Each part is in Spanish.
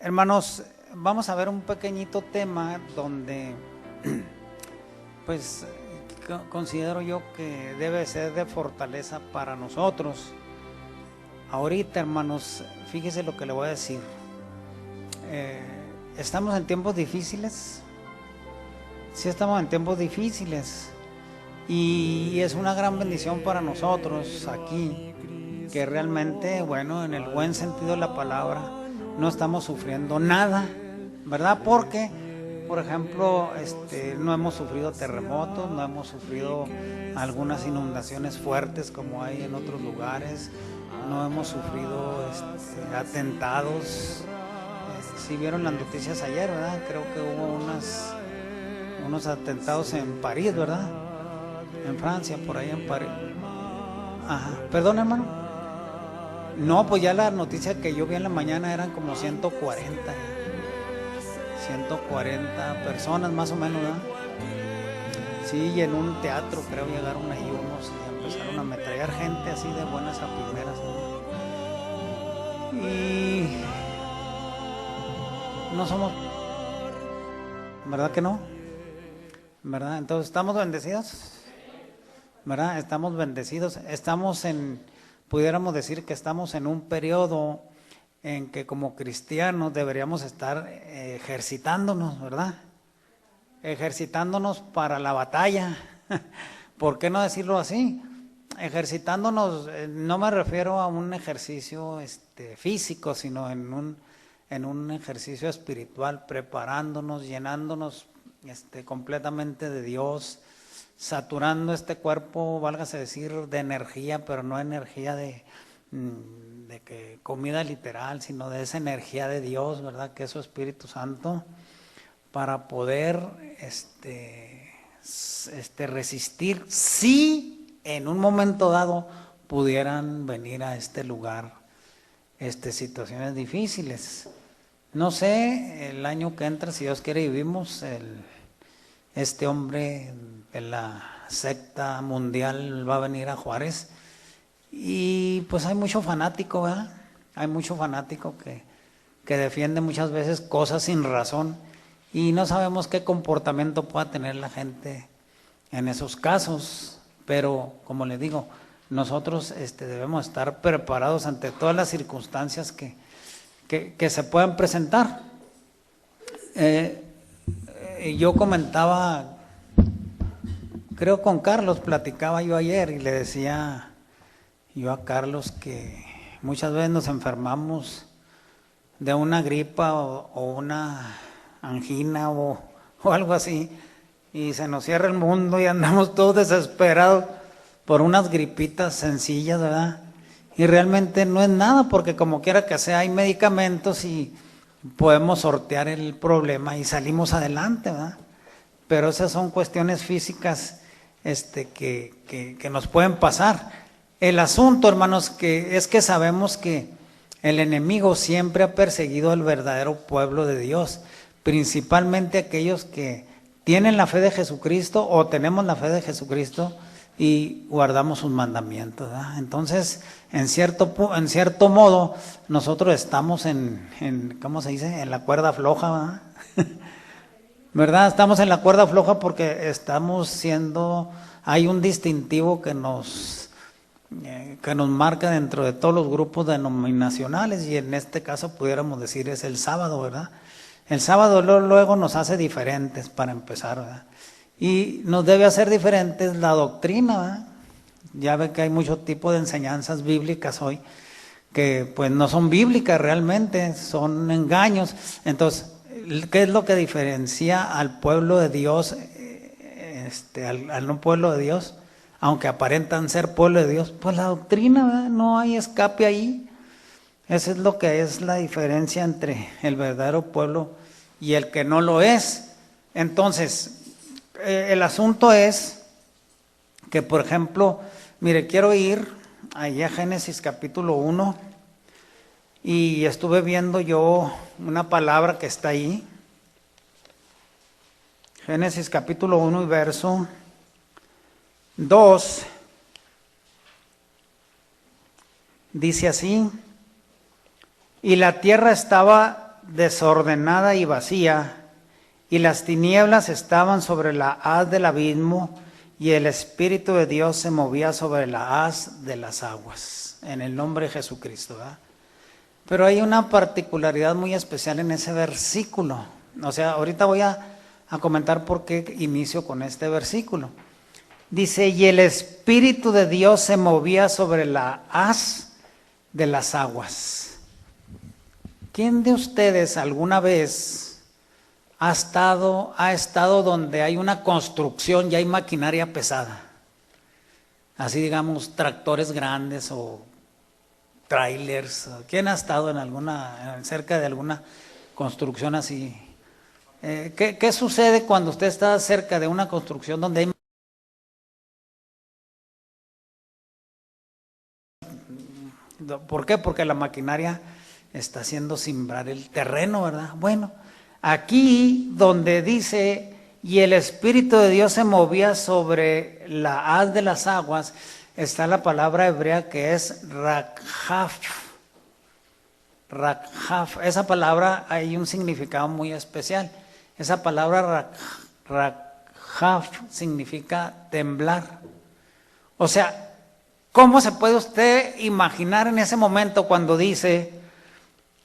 Hermanos, vamos a ver un pequeñito tema donde pues considero yo que debe ser de fortaleza para nosotros. Ahorita, hermanos, fíjese lo que le voy a decir. Estamos en tiempos difíciles. Sí, estamos en tiempos difíciles. Y es una gran bendición para nosotros aquí, que realmente, bueno, en el buen sentido de la palabra, no estamos sufriendo nada, ¿verdad? Porque, por ejemplo, no hemos sufrido terremotos, no hemos sufrido algunas inundaciones fuertes como hay en otros lugares, no hemos sufrido atentados. Si vieron las noticias ayer, ¿verdad? Creo que hubo unos atentados en París, ¿verdad? En Francia, por ahí en París. Ajá. Perdón, hermano. No, pues ya la noticia que yo vi en la mañana eran como 140 personas más o menos, ¿verdad? Sí, y en un teatro creo llegaron ahí unos y empezaron a ametrallar gente así de buenas a primeras, ¿no? Y no somos, ¿verdad que no? ¿Verdad? Entonces, ¿estamos bendecidos? ¿Verdad? Estamos bendecidos, pudiéramos decir que estamos en un periodo en que como cristianos deberíamos estar ejercitándonos, ¿verdad? Ejercitándonos para la batalla. ¿Por qué no decirlo así? Ejercitándonos, no me refiero a un ejercicio físico, sino en un ejercicio espiritual, preparándonos, llenándonos completamente de Dios, saturando este cuerpo, válgase decir, de energía, pero no energía de que comida literal, sino de esa energía de Dios, ¿verdad? Que es su Espíritu Santo, para poder resistir si en un momento dado pudieran venir a este lugar situaciones difíciles. No sé, el año que entra, si Dios quiere, vivimos este hombre de la secta mundial va a venir a Juárez y pues hay mucho fanático, ¿verdad? Hay mucho fanático que defiende muchas veces cosas sin razón y no sabemos qué comportamiento pueda tener la gente en esos casos, pero como les digo, nosotros debemos estar preparados ante todas las circunstancias que se puedan presentar. Yo comentaba, creo con Carlos, platicaba yo ayer y le decía yo a Carlos que muchas veces nos enfermamos de una gripa o una angina o algo así y se nos cierra el mundo y andamos todos desesperados por unas gripitas sencillas, ¿verdad? Y realmente no es nada porque como quiera que sea hay medicamentos y podemos sortear el problema y salimos adelante, ¿verdad? Pero esas son cuestiones físicas que nos pueden pasar. El asunto, hermanos, es que sabemos que el enemigo siempre ha perseguido al verdadero pueblo de Dios, principalmente aquellos que tienen la fe de Jesucristo o tenemos la fe de Jesucristo y guardamos sus mandamientos, ¿verdad? Entonces, en cierto modo, nosotros estamos en ¿cómo se dice? En la cuerda floja, ¿verdad? ¿Verdad? Estamos en la cuerda floja porque hay un distintivo que nos marca dentro de todos los grupos denominacionales y en este caso pudiéramos decir es el sábado, ¿verdad? El sábado luego nos hace diferentes para empezar, ¿verdad? Y nos debe hacer diferentes la doctrina, ¿verdad? Ya ve que hay muchos tipos de enseñanzas bíblicas hoy que pues no son bíblicas realmente, son engaños. Entonces, ¿qué es lo que diferencia al pueblo de Dios, al no pueblo de Dios? Aunque aparentan ser pueblo de Dios, pues la doctrina, ¿verdad? No hay escape ahí. Esa es lo que es la diferencia entre el verdadero pueblo y el que no lo es. Entonces, el asunto es que, por ejemplo, mire, quiero ir allá a Génesis capítulo 1 y estuve viendo yo una palabra que está ahí. Génesis capítulo 1 y verso 2. Dice así: y la tierra estaba desordenada y vacía, y las tinieblas estaban sobre la haz del abismo, y el Espíritu de Dios se movía sobre la haz de las aguas, en el nombre de Jesucristo, ¿verdad? Pero hay una particularidad muy especial en ese versículo. O sea, ahorita voy a comentar por qué inicio con este versículo. Dice, y el Espíritu de Dios se movía sobre la haz de las aguas. ¿Quién de ustedes alguna vez ha estado donde hay una construcción y hay maquinaria pesada? Así digamos, tractores grandes o trailers. ¿Quién ha estado cerca de alguna construcción así? ¿Qué sucede cuando usted está cerca de una construcción donde hay... ¿Por qué? Porque la maquinaria está haciendo simbrar el terreno, ¿verdad? Bueno, aquí donde dice, y el Espíritu de Dios se movía sobre la haz de las aguas, está la palabra hebrea que es rakhaf. Rakhaf, esa palabra hay un significado muy especial. Esa palabra rakhaf significa temblar. O sea, ¿cómo se puede usted imaginar en ese momento cuando dice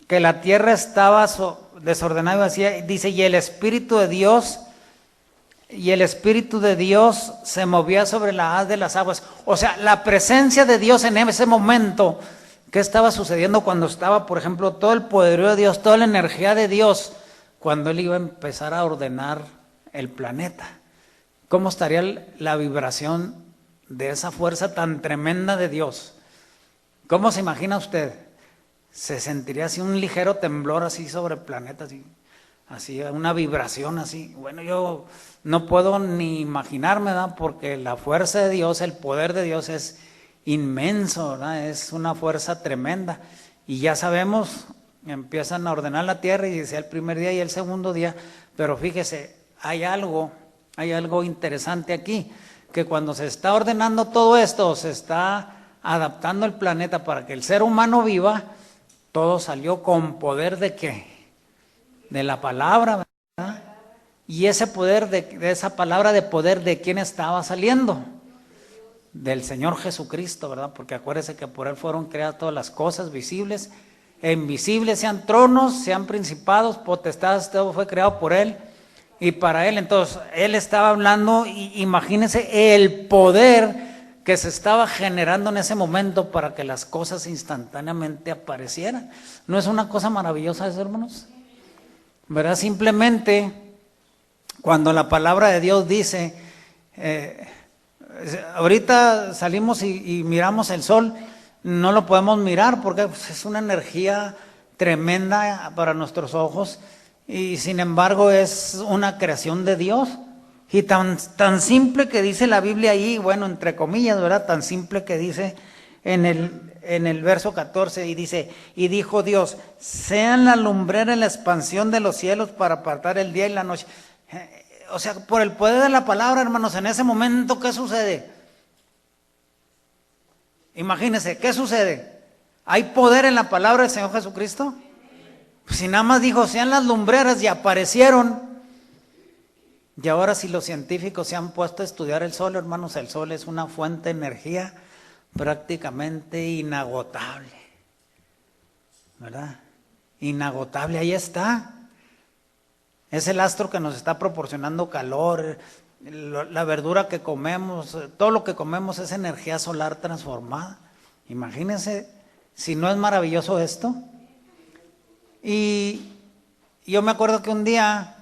que la tierra estaba desordenada y vacía? Dice, y el Espíritu de Dios se movía sobre la haz de las aguas. O sea, la presencia de Dios en ese momento. ¿Qué estaba sucediendo cuando estaba, por ejemplo, todo el poderío de Dios, toda la energía de Dios, cuando Él iba a empezar a ordenar el planeta? ¿Cómo estaría la vibración de esa fuerza tan tremenda de Dios? ¿Cómo se imagina usted? Se sentiría así un ligero temblor así sobre el planeta, así una vibración así. Bueno, yo no puedo ni imaginarme, ¿verdad? Porque la fuerza de Dios, el poder de Dios es inmenso, ¿verdad? Es una fuerza tremenda. Y ya sabemos, empiezan a ordenar la tierra y dice el primer día y el segundo día, pero fíjese, hay algo interesante aquí, que cuando se está ordenando todo esto, se está adaptando el planeta para que el ser humano viva, todo salió con poder ¿de qué? De la palabra, ¿verdad? Y ese poder de esa palabra de poder, ¿de quién estaba saliendo? Del Señor Jesucristo, ¿verdad? Porque acuérdese que por Él fueron creadas todas las cosas visibles e invisibles, sean tronos, sean principados, potestades, todo fue creado por Él y para Él. Entonces, Él estaba hablando y imagínense el poder que se estaba generando en ese momento para que las cosas instantáneamente aparecieran. ¿No es una cosa maravillosa eso, hermanos? ¿Verdad? Simplemente, cuando la palabra de Dios dice... ahorita salimos y miramos el sol, no lo podemos mirar porque pues, es una energía tremenda para nuestros ojos y sin embargo es una creación de Dios y tan simple que dice la Biblia ahí, bueno, entre comillas, ¿verdad? Tan simple que dice en el verso 14 y dice, y dijo Dios, sean la lumbrera en la expansión de los cielos para apartar el día y la noche. O sea, por el poder de la palabra, hermanos, en ese momento, ¿qué sucede? Imagínense, ¿qué sucede? ¿Hay poder en la palabra del Señor Jesucristo? Pues si nada más dijo, sean las lumbreras y aparecieron. Y ahora si los científicos se han puesto a estudiar el sol, hermanos, el sol es una fuente de energía prácticamente inagotable. ¿Verdad? Inagotable, ahí está. Es el astro que nos está proporcionando calor, la verdura que comemos, todo lo que comemos es energía solar transformada. Imagínense si no es maravilloso esto. Y yo me acuerdo que un día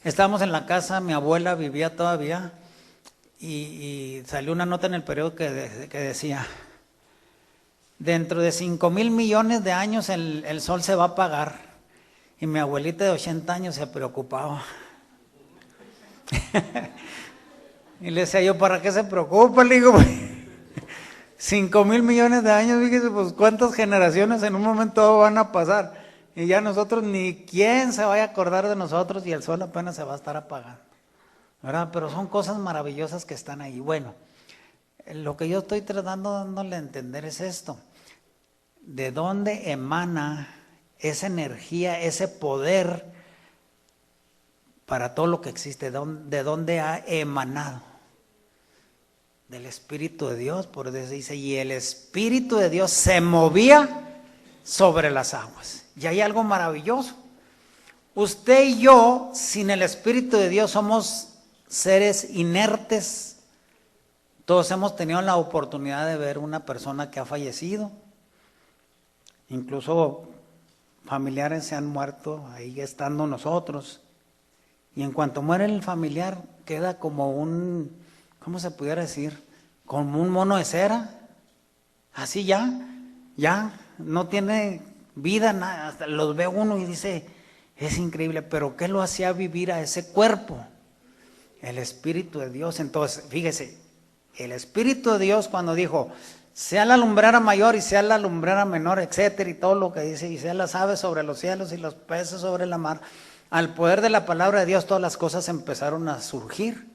estábamos en la casa, mi abuela vivía todavía, y salió una nota en el periódico que decía, dentro de 5,000 millones de años el sol se va a apagar. Y mi abuelita de 80 años se preocupaba. Y le decía yo, ¿para qué se preocupa? Le digo, 5,000 millones de años, fíjese, pues cuántas generaciones en un momento van a pasar. Y ya nosotros, ni quién se vaya a acordar de nosotros y el sol apenas se va a estar apagando. ¿Verdad? Pero son cosas maravillosas que están ahí. Bueno, lo que yo estoy tratando dándole a entender es esto. ¿De dónde emana esa energía, ese poder para todo lo que existe. ¿De dónde ha emanado? Del Espíritu de Dios. Por eso dice, y el Espíritu de Dios se movía sobre las aguas. Y hay algo maravilloso. Usted y yo, sin el Espíritu de Dios, somos seres inertes. Todos hemos tenido la oportunidad de ver una persona que ha fallecido. Incluso familiares se han muerto ahí estando nosotros. Y en cuanto muere el familiar, queda como un, ¿cómo se pudiera decir? Como un mono de cera. Así ya, no tiene vida, nada. Hasta los ve uno y dice, es increíble, pero ¿qué lo hacía vivir a ese cuerpo? El Espíritu de Dios. Entonces, fíjese, el Espíritu de Dios cuando dijo, sea la lumbrera mayor y sea la lumbrera menor, etcétera, y todo lo que dice, y sea las aves sobre los cielos y los peces sobre la mar, al poder de la palabra de Dios todas las cosas empezaron a surgir.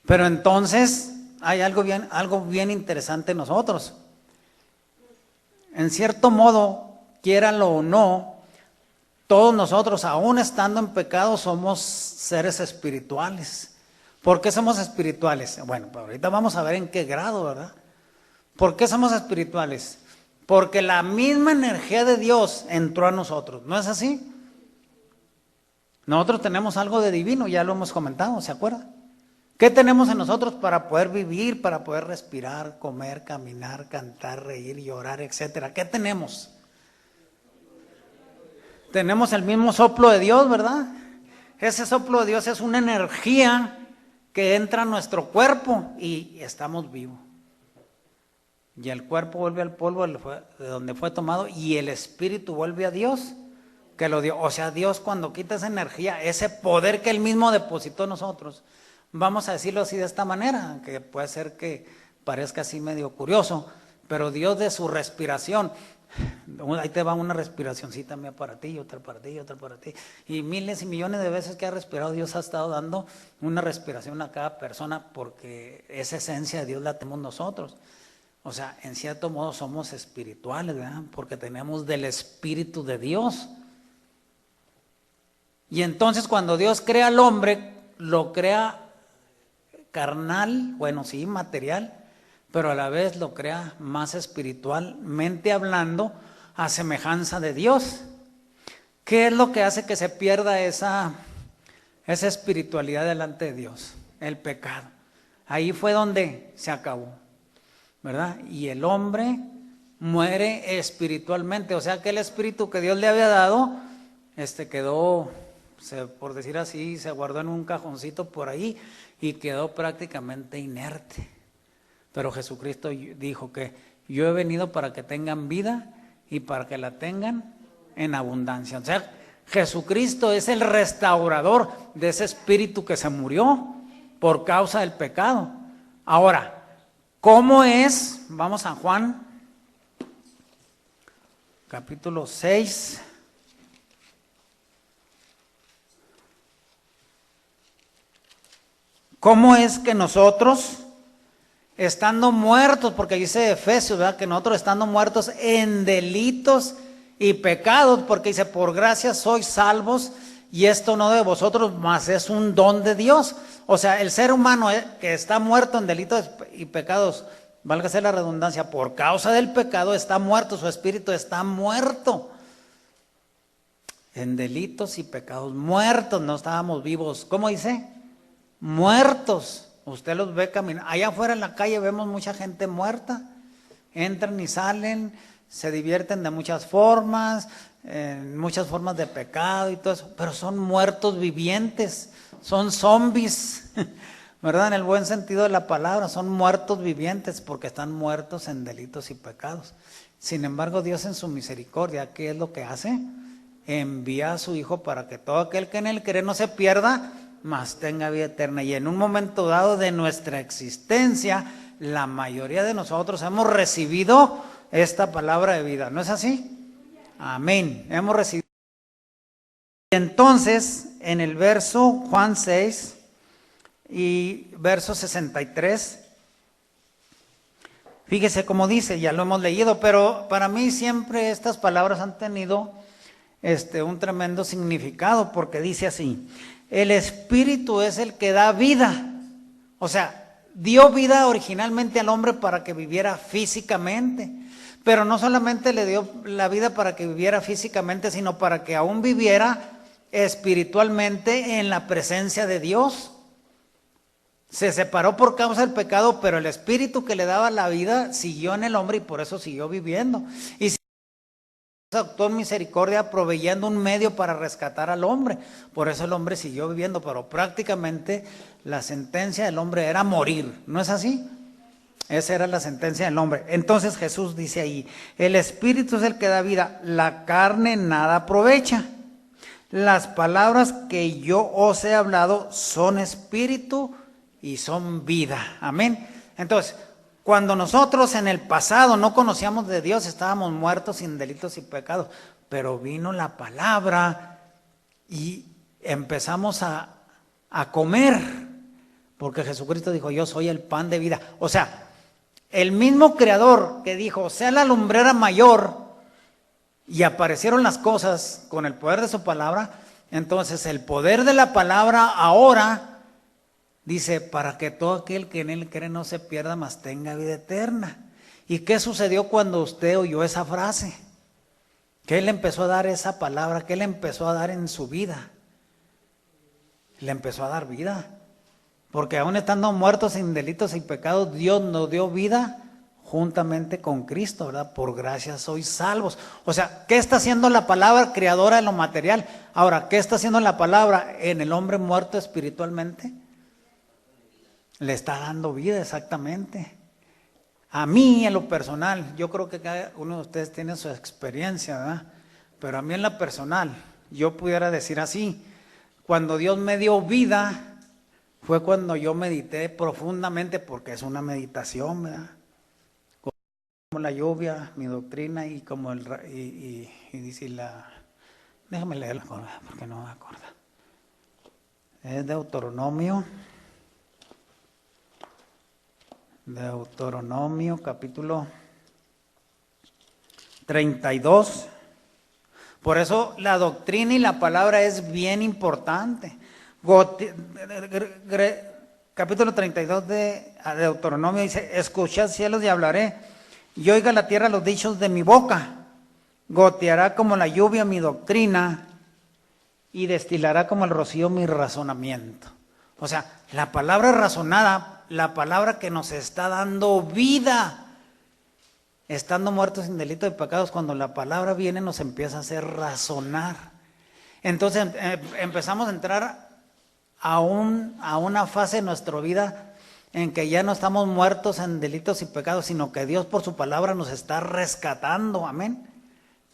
Pero entonces hay algo bien interesante en nosotros. En cierto modo, quiéralo o no, todos nosotros, aún estando en pecado, somos seres espirituales. ¿Por qué somos espirituales? Bueno, pues ahorita vamos a ver en qué grado, ¿verdad? ¿Por qué somos espirituales? Porque la misma energía de Dios entró a nosotros, ¿no es así? Nosotros tenemos algo de divino, ya lo hemos comentado, ¿se acuerda? ¿Qué tenemos en nosotros para poder vivir, para poder respirar, comer, caminar, cantar, reír, llorar, etcétera? ¿Qué tenemos? Tenemos el mismo soplo de Dios, ¿verdad? Ese soplo de Dios es una energía que entra a nuestro cuerpo y estamos vivos. Y el cuerpo vuelve al polvo de donde fue tomado y el espíritu vuelve a Dios que lo dio. O sea, Dios cuando quita esa energía, ese poder que Él mismo depositó en nosotros, vamos a decirlo así de esta manera, que puede ser que parezca así medio curioso, pero Dios de su respiración, ahí te va una respiracioncita mía para ti, otra para ti, otra para ti, y miles y millones de veces que ha respirado, Dios ha estado dando una respiración a cada persona porque esa esencia de Dios la tenemos nosotros. O sea, en cierto modo somos espirituales, ¿verdad? Porque tenemos del Espíritu de Dios. Y entonces cuando Dios crea al hombre, lo crea carnal, bueno, sí, material, pero a la vez lo crea más espiritualmente hablando, a semejanza de Dios. ¿Qué es lo que hace que se pierda esa espiritualidad delante de Dios? El pecado. Ahí fue donde se acabó, ¿verdad? Y el hombre muere espiritualmente, o sea que el espíritu que Dios le había dado, quedó, por decir así, se guardó en un cajoncito por ahí y quedó prácticamente inerte. Pero Jesucristo dijo que yo he venido para que tengan vida y para que la tengan en abundancia. O sea, Jesucristo es el restaurador de ese espíritu que se murió por causa del pecado. Ahora, ¿cómo es? Vamos a Juan, capítulo 6. ¿Cómo es que nosotros, estando muertos, porque dice Efesios, ¿verdad? Que nosotros estando muertos en delitos y pecados, porque dice, por gracia sois salvos, y esto no de vosotros, mas es un don de Dios. O sea, el ser humano que está muerto en delitos y pecados, válgase la redundancia, por causa del pecado está muerto, su espíritu está muerto. En delitos y pecados, muertos, no estábamos vivos. ¿Cómo dice? Muertos. Usted los ve caminar. Allá afuera en la calle vemos mucha gente muerta. Entran y salen, se divierten de muchas formas de pecado y todo eso, pero son muertos vivientes, son zombies, ¿verdad? En el buen sentido de la palabra, son muertos vivientes porque están muertos en delitos y pecados. Sin embargo, Dios en su misericordia, ¿qué es lo que hace? Envía a su Hijo para que todo aquel que en Él cree no se pierda, mas tenga vida eterna. Y en un momento dado de nuestra existencia, la mayoría de nosotros hemos recibido esta palabra de vida, ¿no es así? Amén. Hemos recibido. Entonces, en el verso Juan 6 y verso 63, Fíjese cómo dice, ya lo hemos leído, pero para mí siempre estas palabras han tenido un tremendo significado, porque dice así: el Espíritu es el que da vida. O sea, dio vida originalmente al hombre para que viviera físicamente, pero no solamente le dio la vida para que viviera físicamente, sino para que aún viviera espiritualmente en la presencia de Dios. Se separó por causa del pecado, pero el Espíritu que le daba la vida siguió en el hombre y por eso siguió viviendo. Y actuó en misericordia proveyendo un medio para rescatar al hombre. Por eso el hombre siguió viviendo, pero prácticamente la sentencia del hombre era morir. ¿No es así? Esa era la sentencia del hombre. Entonces Jesús dice ahí: el Espíritu es el que da vida, la carne nada aprovecha. Las palabras que yo os he hablado son espíritu y son vida. Amén. Entonces, cuando nosotros en el pasado no conocíamos de Dios, estábamos muertos sin delitos y pecados, pero vino la palabra y empezamos a comer, porque Jesucristo dijo: yo soy el pan de vida. O sea, el mismo Creador que dijo: sea la lumbrera mayor, y aparecieron las cosas con el poder de su palabra. Entonces el poder de la palabra ahora dice: para que todo aquel que en él cree no se pierda, mas tenga vida eterna. ¿Y qué sucedió cuando usted oyó esa frase? ¿Qué le empezó a dar esa palabra? ¿Qué le empezó a dar en su vida? Le empezó a dar vida. Porque aún estando muertos sin delitos y pecados, Dios nos dio vida juntamente con Cristo, ¿verdad? Por gracia sois salvos. O sea, ¿qué está haciendo la palabra creadora en lo material? Ahora, ¿qué está haciendo la palabra en el hombre muerto espiritualmente? Le está dando vida, exactamente. A mí, en lo personal, yo creo que cada uno de ustedes tiene su experiencia, ¿verdad? Pero a mí en lo personal, yo pudiera decir así: cuando Dios me dio vida, fue cuando yo medité profundamente, porque es una meditación, ¿verdad? Como la lluvia, mi doctrina, y como y dice la... Déjame leerla porque no me acuerdo. Es Deuteronomio capítulo 32. Por eso la doctrina y la palabra es bien importante. Capítulo 32 de Deuteronomio dice: escuchad cielos y hablaré, y oiga la tierra los dichos de mi boca. Goteará como la lluvia mi doctrina, y destilará como el rocío mi razonamiento. O sea, la palabra razonada, la palabra que nos está dando vida, estando muertos sin delito de pecados, cuando la palabra viene nos empieza a hacer razonar. Entonces empezamos a entrar a una fase de nuestra vida en que ya no estamos muertos en delitos y pecados, sino que Dios por su palabra nos está rescatando. Amén.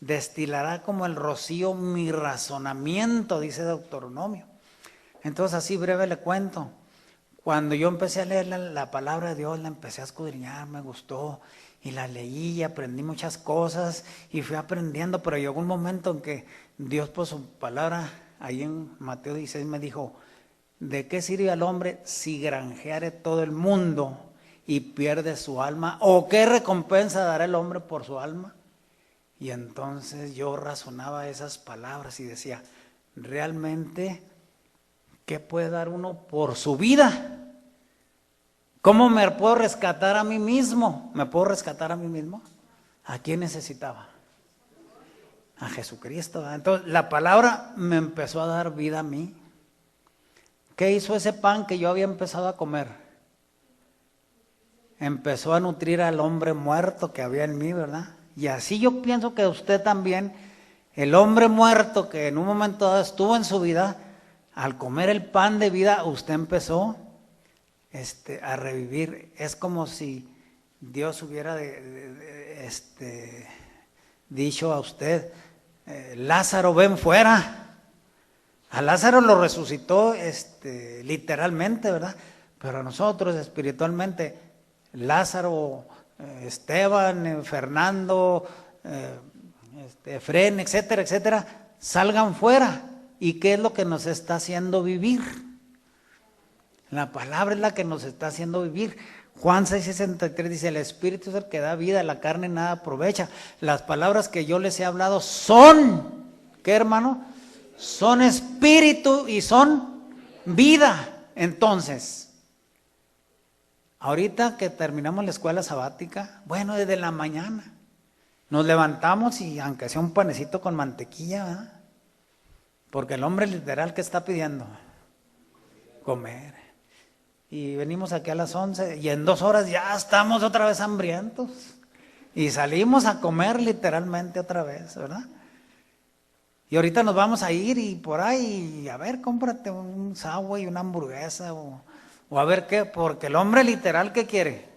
Destilará como el rocío mi razonamiento, dice Deuteronomio. Entonces, así breve le cuento. Cuando yo empecé a leer la palabra de Dios, la empecé a escudriñar, me gustó, y la leí y aprendí muchas cosas y fui aprendiendo, pero llegó un momento en que Dios por su palabra, ahí en Mateo 16 me dijo: ¿de qué sirve al hombre si granjeare todo el mundo y pierde su alma? ¿O qué recompensa dará el hombre por su alma? Y entonces yo razonaba esas palabras y decía: realmente, ¿qué puede dar uno por su vida? ¿Cómo me puedo rescatar a mí mismo? ¿Me puedo rescatar a mí mismo? ¿A quién necesitaba? A Jesucristo, ¿verdad? Entonces la palabra me empezó a dar vida a mí. ¿Qué hizo ese pan que yo había empezado a comer? Empezó a nutrir al hombre muerto que había en mí, ¿verdad? Y así yo pienso que usted también, el hombre muerto que en un momento dado estuvo en su vida, al comer el pan de vida, usted empezó a revivir. Es como si Dios hubiera dicho a usted: Lázaro, ven fuera. A Lázaro lo resucitó literalmente, ¿verdad? Pero a nosotros espiritualmente, Lázaro, Esteban, Fernando, Efrén, etcétera, etcétera, salgan fuera. ¿Y qué es lo que nos está haciendo vivir? La palabra es la que nos está haciendo vivir. Juan 6:63 dice, el Espíritu es el que da vida, la carne nada aprovecha. Las palabras que yo les he hablado son, ¿qué, hermano? Son espíritu y son vida. Entonces, ahorita que terminamos la escuela sabática, bueno, desde la mañana nos levantamos y aunque sea un panecito con mantequilla, ¿verdad? Porque el hombre literal, ¿qué está pidiendo? Comer. Y venimos aquí a las 11 y en 2 horas ya estamos otra vez hambrientos. Y salimos a comer literalmente otra vez, ¿verdad? Y ahorita nos vamos a ir y por ahí, a ver, cómprate un Subway y una hamburguesa o a ver qué, porque el hombre literal, ¿qué quiere?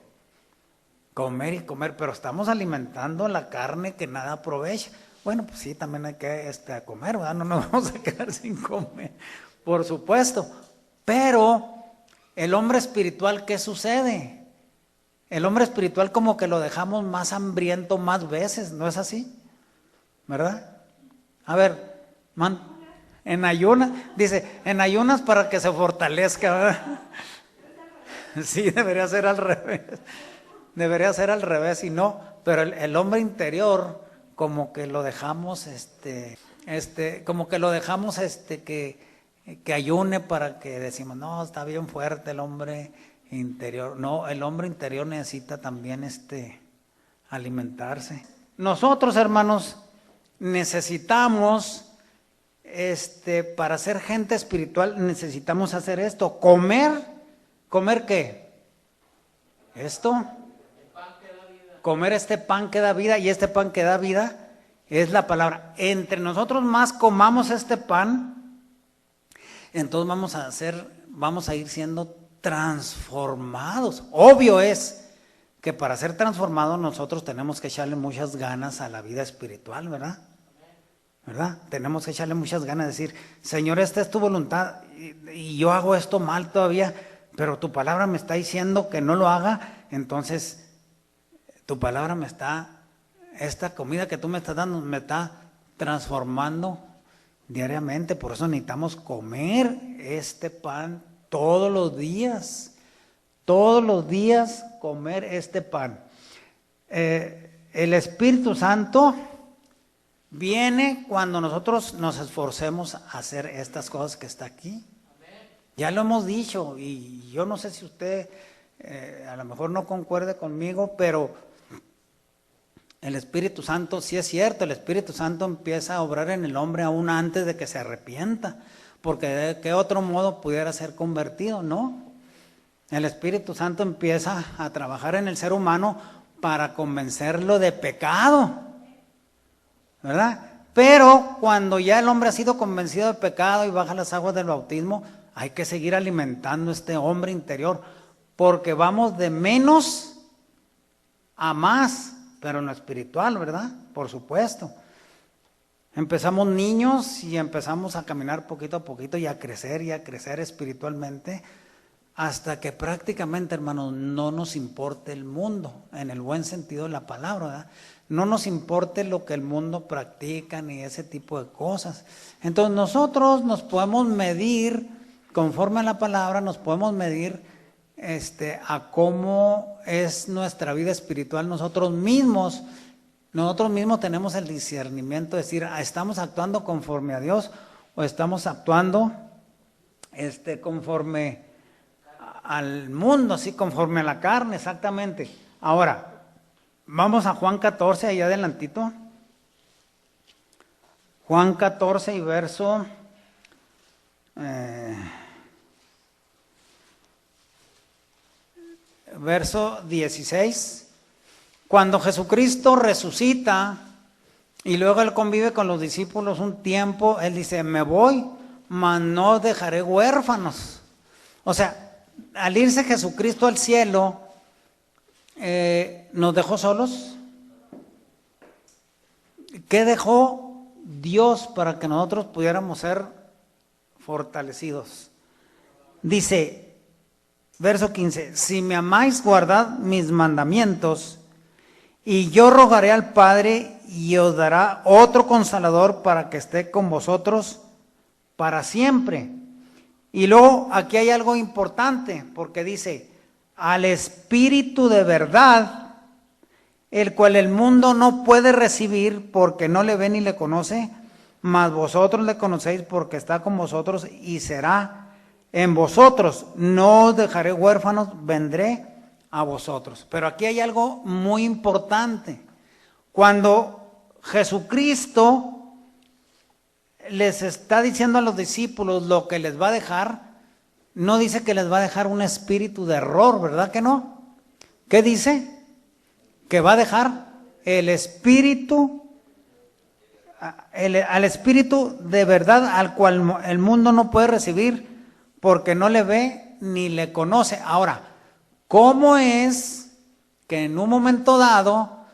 Comer y comer, pero estamos alimentando la carne que nada aprovecha. Bueno, pues sí, también hay que comer, ¿verdad? No nos vamos a quedar sin comer, por supuesto. Pero el hombre espiritual, ¿qué sucede? El hombre espiritual como que lo dejamos más hambriento más veces, ¿no es así? ¿Verdad? A ver, en ayunas, dice, en ayunas para que se fortalezca, ¿verdad? Sí, debería ser al revés. Debería ser al revés y no, pero el hombre interior como que lo dejamos como que lo dejamos que ayune para que decimos, no, está bien fuerte el hombre interior. No, el hombre interior necesita también alimentarse. Nosotros, hermanos, necesitamos para ser gente espiritual necesitamos hacer esto, ¿comer qué? Esto. Comer este pan que da vida, y este pan que da vida es la palabra. Entre nosotros más comamos este pan, entonces vamos a ir siendo transformados. Obvio es que para ser transformados nosotros tenemos que echarle muchas ganas a la vida espiritual, ¿verdad? ¿Verdad? Tenemos que echarle muchas ganas, decir, Señor, esta es tu voluntad y yo hago esto mal todavía, pero tu palabra me está diciendo que no lo haga, entonces tu palabra esta comida que tú me estás dando me está transformando diariamente. Por eso necesitamos comer este pan todos los días comer este pan. El Espíritu Santo viene cuando nosotros nos esforcemos a hacer estas cosas que está aquí. Ya lo hemos dicho y yo no sé si usted a lo mejor no concuerde conmigo, pero el Espíritu Santo, sí es cierto, el Espíritu Santo empieza a obrar en el hombre aún antes de que se arrepienta, porque de qué otro modo pudiera ser convertido, ¿no? El Espíritu Santo empieza a trabajar en el ser humano para convencerlo de pecado, ¿verdad? Pero cuando ya el hombre ha sido convencido de pecado y baja las aguas del bautismo, hay que seguir alimentando este hombre interior, porque vamos de menos a más, pero en lo espiritual, ¿verdad? Por supuesto. Empezamos niños y empezamos a caminar poquito a poquito y a crecer espiritualmente hasta que prácticamente, hermanos, no nos importe el mundo, en el buen sentido de la palabra, ¿verdad? No nos importe lo que el mundo practica ni ese tipo de cosas. Entonces nosotros nos podemos medir, conforme a la palabra, nos podemos medir a cómo es nuestra vida espiritual nosotros mismos tenemos el discernimiento de decir, ¿estamos actuando conforme a Dios o estamos actuando conforme al mundo, sí, conforme a la carne? Exactamente. Ahora, vamos a Juan 14, ahí adelantito. Juan 14 y verso verso 16, cuando Jesucristo resucita y luego Él convive con los discípulos un tiempo, Él dice, me voy, mas no dejaré huérfanos. O sea, al irse Jesucristo al cielo, ¿nos dejó solos? ¿Qué dejó Dios para que nosotros pudiéramos ser fortalecidos? Dice, verso 15, si me amáis, guardad mis mandamientos, y yo rogaré al Padre, y os dará otro Consolador para que esté con vosotros para siempre. Y luego aquí hay algo importante, porque dice, al Espíritu de verdad, el cual el mundo no puede recibir porque no le ve ni le conoce, mas vosotros le conocéis porque está con vosotros y será en vosotros. No os dejaré huérfanos, vendré a vosotros. Pero aquí hay algo muy importante. Cuando Jesucristo les está diciendo a los discípulos lo que les va a dejar, no dice que les va a dejar un espíritu de error, ¿verdad que no? ¿Qué dice? Que va a dejar el espíritu, al espíritu de verdad, al cual el mundo no puede recibir porque no le ve ni le conoce. Ahora, ¿cómo es que en un momento dado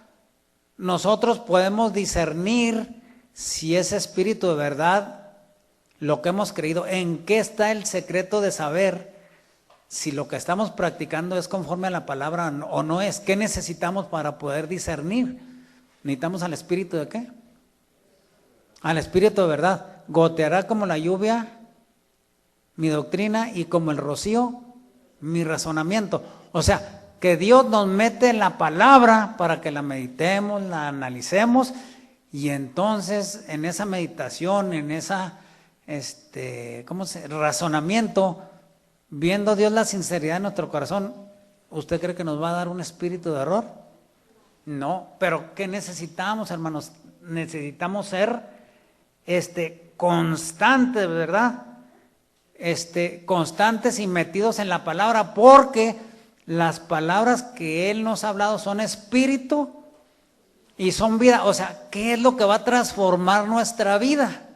nosotros podemos discernir si ese espíritu de verdad, lo que hemos creído, en qué está el secreto de saber si lo que estamos practicando es conforme a la palabra o no es? ¿Qué necesitamos para poder discernir? ¿Necesitamos al espíritu de qué? Al espíritu de verdad. Goteará como la lluvia mi doctrina y como el rocío mi razonamiento. O sea, que Dios nos mete en la palabra para que la meditemos, la analicemos, y entonces en esa meditación, en esa razonamiento, viendo Dios la sinceridad de nuestro corazón, ¿usted cree que nos va a dar un espíritu de error? No, pero ¿qué necesitamos, hermanos? Necesitamos ser constantes, ¿verdad? Constantes y metidos en la palabra, porque las palabras que Él nos ha hablado son espíritu y son vida. O sea, ¿qué es lo que va a transformar nuestra vida?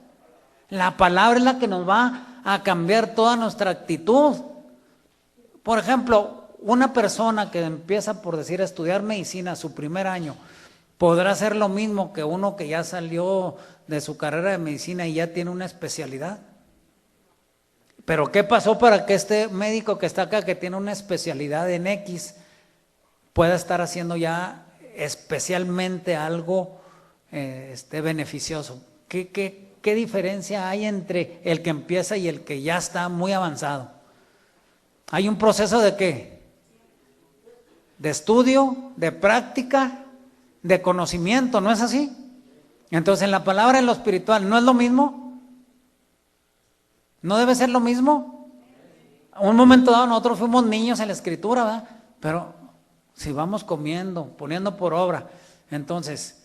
La palabra es la que nos va a cambiar toda nuestra actitud. Por ejemplo, una persona que empieza, por decir, a estudiar medicina su primer año, podrá hacer lo mismo que uno que ya salió de su carrera de medicina y ya tiene una especialidad. Pero ¿qué pasó para que este médico que está acá, que tiene una especialidad en X, pueda estar haciendo ya especialmente algo beneficioso? ¿Qué diferencia hay entre el que empieza y el que ya está muy avanzado? Hay un proceso de ¿qué? De estudio, de práctica, de conocimiento, ¿no es así? Entonces en la palabra, en lo espiritual, ¿no es lo mismo? ¿No debe ser lo mismo? A un momento dado nosotros fuimos niños en la escritura, ¿verdad? Pero si vamos comiendo, poniendo por obra, entonces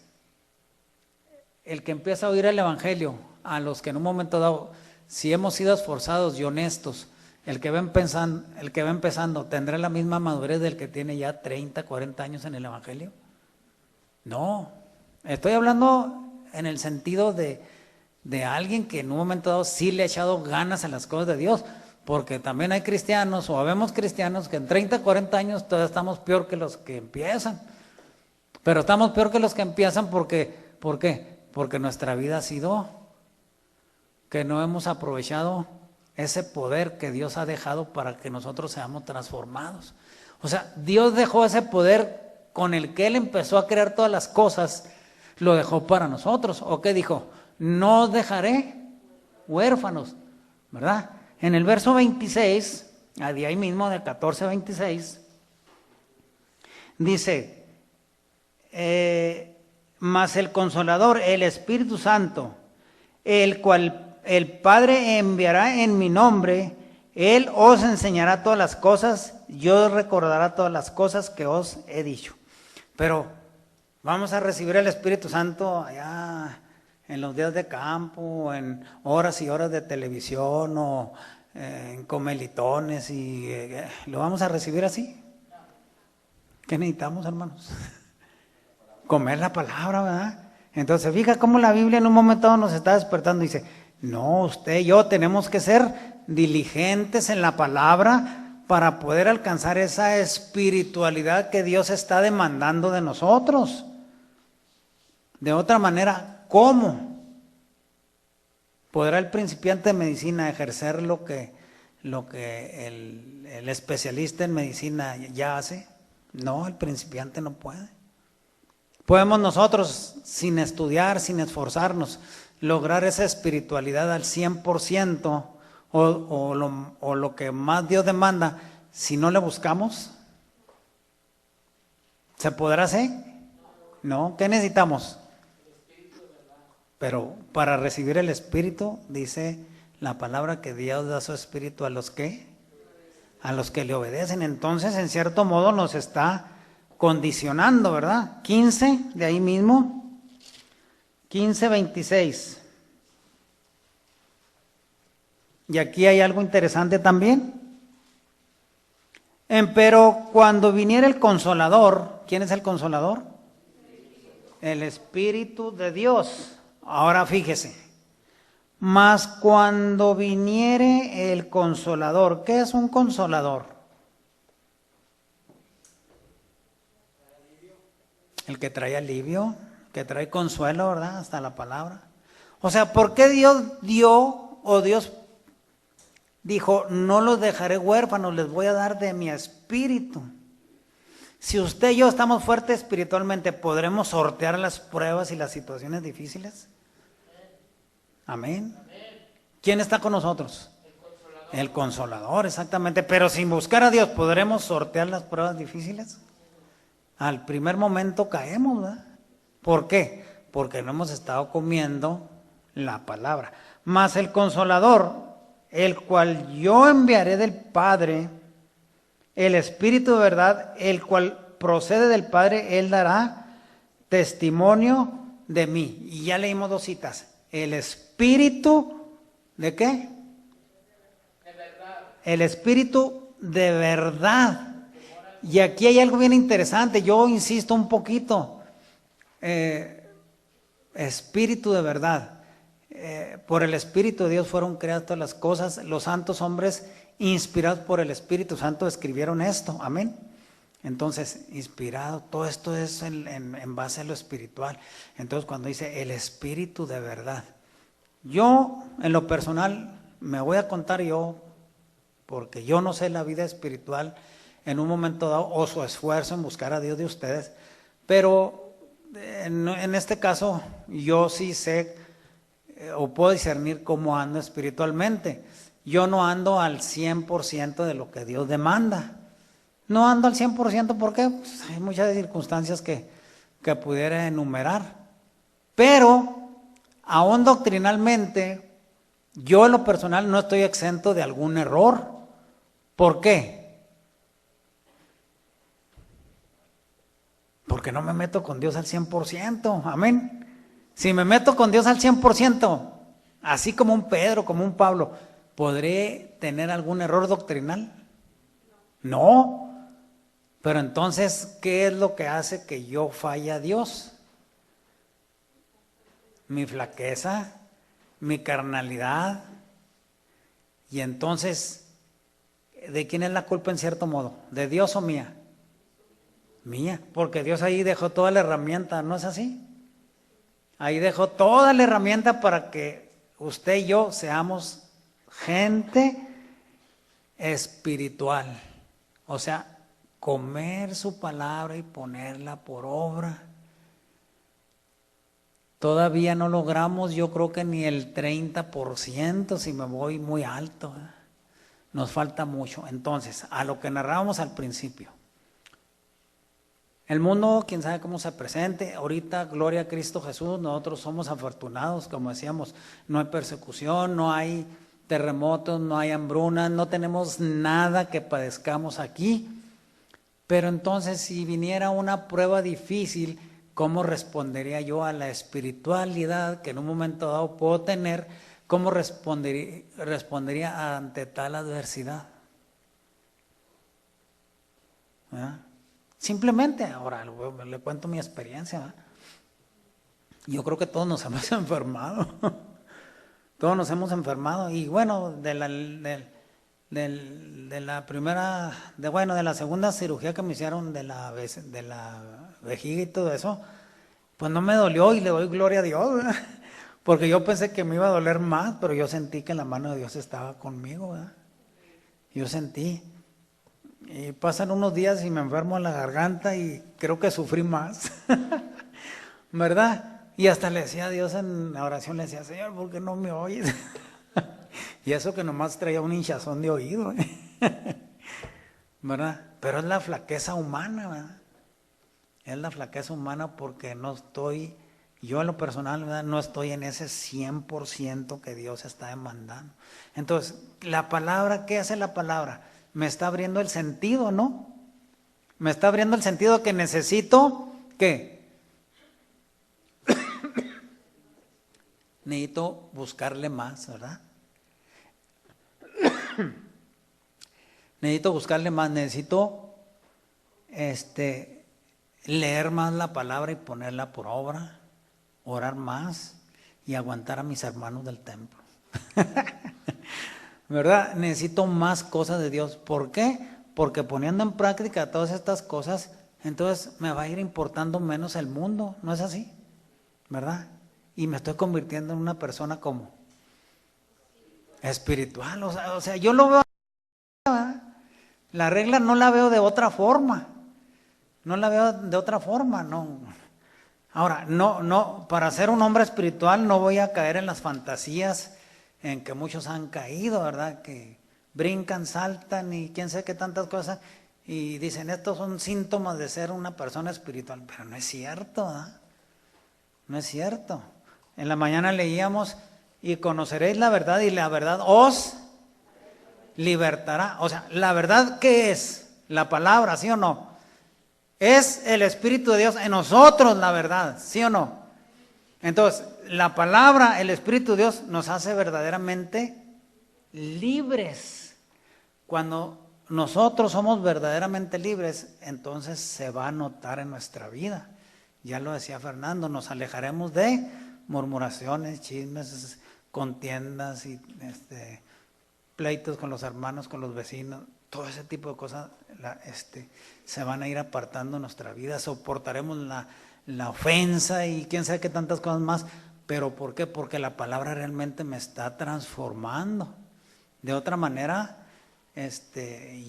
el que empieza a oír el evangelio, a los que en un momento dado, si hemos sido esforzados y honestos, el que va empezando, ¿tendrá la misma madurez del que tiene ya 30, 40 años en el evangelio? No, estoy hablando en el sentido de alguien que en un momento dado sí le ha echado ganas a las cosas de Dios, porque también hay cristianos, o habemos cristianos que en 30, 40 años todavía estamos peor que los que empiezan. Pero estamos peor que los que empiezan porque, ¿por qué? Porque nuestra vida ha sido que no hemos aprovechado ese poder que Dios ha dejado para que nosotros seamos transformados. O sea, Dios dejó ese poder con el que Él empezó a crear todas las cosas, lo dejó para nosotros. ¿O qué dijo? No os dejaré huérfanos, ¿verdad? En el verso 26, ahí mismo del 14 a 26, dice, mas el Consolador, el Espíritu Santo, el cual el Padre enviará en mi nombre, Él os enseñará todas las cosas, yo os recordará todas las cosas que os he dicho. Pero vamos a recibir el Espíritu Santo allá en los días de campo, en horas y horas de televisión, o en comelitones, y ¿lo vamos a recibir así? ¿Qué necesitamos, hermanos? Comer la palabra, ¿verdad? Entonces, fija cómo la Biblia en un momento nos está despertando. Dice, no, usted y yo tenemos que ser diligentes en la palabra para poder alcanzar esa espiritualidad que Dios está demandando de nosotros. De otra manera, ¿cómo podrá el principiante de medicina ejercer lo que el especialista en medicina ya hace? No, el principiante no puede. Podemos nosotros, sin estudiar, sin esforzarnos, lograr esa espiritualidad al 100% o lo que más Dios demanda, si no le buscamos. ¿Se podrá hacer? No. ¿Qué necesitamos? Pero para recibir el Espíritu, dice la palabra que Dios da su Espíritu a los que le obedecen. Entonces, en cierto modo, nos está condicionando, ¿verdad? 15, de ahí mismo. 15:26. Y aquí hay algo interesante también. Pero cuando viniera el Consolador, ¿quién es el Consolador? El Espíritu de Dios. Ahora fíjese, mas cuando viniere el Consolador, ¿qué es un Consolador? El que trae alivio, que trae consuelo, ¿verdad? Hasta la palabra. O sea, ¿por qué Dios dio o Dios dijo, no los dejaré huérfanos, les voy a dar de mi Espíritu? Si usted y yo estamos fuertes espiritualmente, ¿podremos sortear las pruebas y las situaciones difíciles? Amén. ¿Quién está con nosotros? El Consolador, exactamente. Pero sin buscar a Dios, ¿podremos sortear las pruebas difíciles? Al primer momento caemos, ¿verdad? ¿Por qué? Porque no hemos estado comiendo la palabra. Mas el Consolador, el cual yo enviaré del Padre, el Espíritu de verdad, el cual procede del Padre, Él dará testimonio de mí. Y ya leímos 2 citas. El Espíritu, ¿de qué? De verdad. El Espíritu de verdad. Y aquí hay algo bien interesante, yo insisto un poquito. Espíritu de verdad. Por el Espíritu de Dios fueron creadas todas las cosas. Los santos hombres inspirados por el Espíritu Santo escribieron esto, amén. Entonces, inspirado, todo esto es en base a lo espiritual. Entonces, cuando dice el Espíritu de verdad, yo en lo personal me voy a contar yo, porque yo no sé la vida espiritual en un momento dado o su esfuerzo en buscar a Dios de ustedes, pero en este caso yo sí sé o puedo discernir cómo ando espiritualmente. Yo no ando al 100% de lo que Dios demanda. No ando al 100%, ¿por qué? Pues hay muchas circunstancias que pudiera enumerar. Pero, aún doctrinalmente, yo en lo personal no estoy exento de algún error. ¿Por qué? Porque no me meto con Dios al 100%, amén. Si me meto con Dios al 100%, así como un Pedro, como un Pablo, ¿podré tener algún error doctrinal? No. Pero entonces, ¿qué es lo que hace que yo falle a Dios? Mi flaqueza, mi carnalidad. Y entonces, ¿de quién es la culpa en cierto modo? ¿De Dios o mía? Mía, porque Dios ahí dejó toda la herramienta, ¿no es así? Ahí dejó toda la herramienta para que usted y yo seamos gente espiritual. O sea, comer su palabra y ponerla por obra. Todavía no logramos, yo creo que ni el 30%, si me voy muy alto, ¿eh? Nos falta mucho. Entonces, a lo que narrábamos al principio. El mundo, quién sabe cómo se presente. Ahorita, gloria a Cristo Jesús, nosotros somos afortunados, como decíamos, no hay persecución, no hay terremotos, no hay hambrunas, no tenemos nada que padezcamos aquí. Pero entonces, si viniera una prueba difícil, ¿cómo respondería yo a la espiritualidad que en un momento dado puedo tener? ¿Cómo respondería ante tal adversidad? ¿Verdad? Simplemente, ahora le cuento mi experiencia, ¿verdad? Yo creo que todos nos hemos enfermado. Todos nos hemos enfermado. Y bueno, de la segunda cirugía que me hicieron de la vejiga y todo eso, pues no me dolió y le doy gloria a Dios, ¿verdad? Porque yo pensé que me iba a doler más, pero yo sentí que la mano de Dios estaba conmigo, ¿verdad? Yo sentí. Y pasan unos días y me enfermo en la garganta y creo que sufrí más, ¿verdad? Y hasta le decía a Dios en la oración, le decía, Señor, ¿por qué no me oyes? Y eso que nomás traía un hinchazón de oído, ¿verdad? Pero es la flaqueza humana, ¿verdad? es la flaqueza humana porque no estoy, yo en lo personal, ¿verdad?, no estoy en ese 100% que Dios está demandando. Entonces, la palabra, ¿qué hace la palabra? Me está abriendo el sentido, ¿no? Me está abriendo el sentido que necesito, ¿qué? Necesito buscarle más, ¿verdad? Necesito buscarle más, necesito leer más la palabra y ponerla por obra, orar más y aguantar a mis hermanos del templo. ¿Verdad? Necesito más cosas de Dios. ¿Por qué? Porque poniendo en práctica todas estas cosas, entonces me va a ir importando menos el mundo, ¿no es así? ¿Verdad? Y me estoy convirtiendo en una persona como espiritual, o sea, yo lo veo, ¿verdad? La regla no la veo de otra forma, no la veo de otra forma, no. Ahora, no, para ser un hombre espiritual no voy a caer en las fantasías en que muchos han caído, ¿verdad? Que brincan, saltan y quién sabe qué tantas cosas y dicen, estos son síntomas de ser una persona espiritual, pero no es cierto, ¿verdad? No es cierto. En la mañana leíamos, y conoceréis la verdad y la verdad os libertará. O sea, ¿la verdad qué es? La palabra, ¿sí o no? Es el Espíritu de Dios en nosotros la verdad, ¿sí o no? Entonces, la palabra, el Espíritu de Dios nos hace verdaderamente libres. Cuando nosotros somos verdaderamente libres, entonces se va a notar en nuestra vida. Ya lo decía Fernando, nos alejaremos de murmuraciones, chismes, contiendas y pleitos con los hermanos, con los vecinos, todo ese tipo de cosas se van a ir apartando en nuestra vida. Soportaremos la ofensa y quién sabe qué tantas cosas más. ¿Pero por qué? Porque la palabra realmente me está transformando. De otra manera,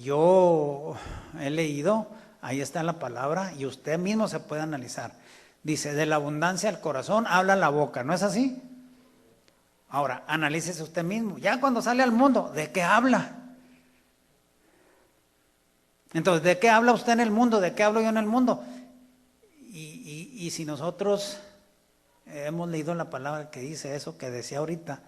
yo he leído, ahí está la palabra y usted mismo se puede analizar. Dice, de la abundancia del corazón habla la boca, ¿no es así? Ahora, analícese usted mismo. Ya cuando sale al mundo, ¿de qué habla? Entonces, ¿de qué habla usted en el mundo? ¿De qué hablo yo en el mundo? Y si nosotros hemos leído la palabra que dice eso, que decía ahorita,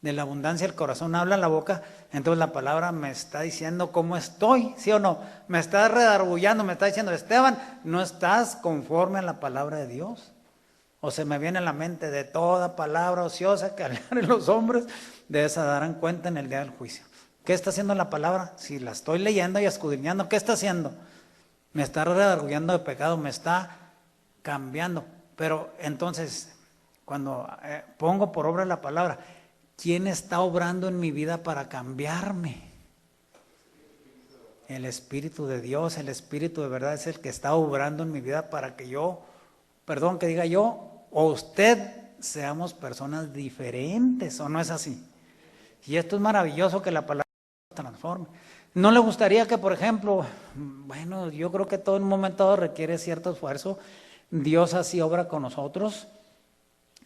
de la abundancia del corazón habla la boca, entonces la palabra me está diciendo cómo estoy, ¿sí o no? Me está redargullando, me está diciendo, Esteban, no estás conforme a la palabra de Dios. O se me viene a la mente, de toda palabra ociosa que hablan los hombres, de esa darán cuenta en el día del juicio. ¿Qué está haciendo la palabra? Si la estoy leyendo y escudriñando, ¿qué está haciendo? Me está redarguyendo de pecado, me está cambiando. Pero entonces, cuando pongo por obra la palabra, ¿quién está obrando en mi vida para cambiarme? El Espíritu de Dios, el Espíritu de verdad es el que está obrando en mi vida para que yo, que diga yo, o usted seamos personas diferentes, ¿o no es así? Y esto es maravilloso, que la palabra transforme. ¿No le gustaría que, por ejemplo, bueno, yo creo que todo en un momento dado requiere cierto esfuerzo, Dios así obra con nosotros?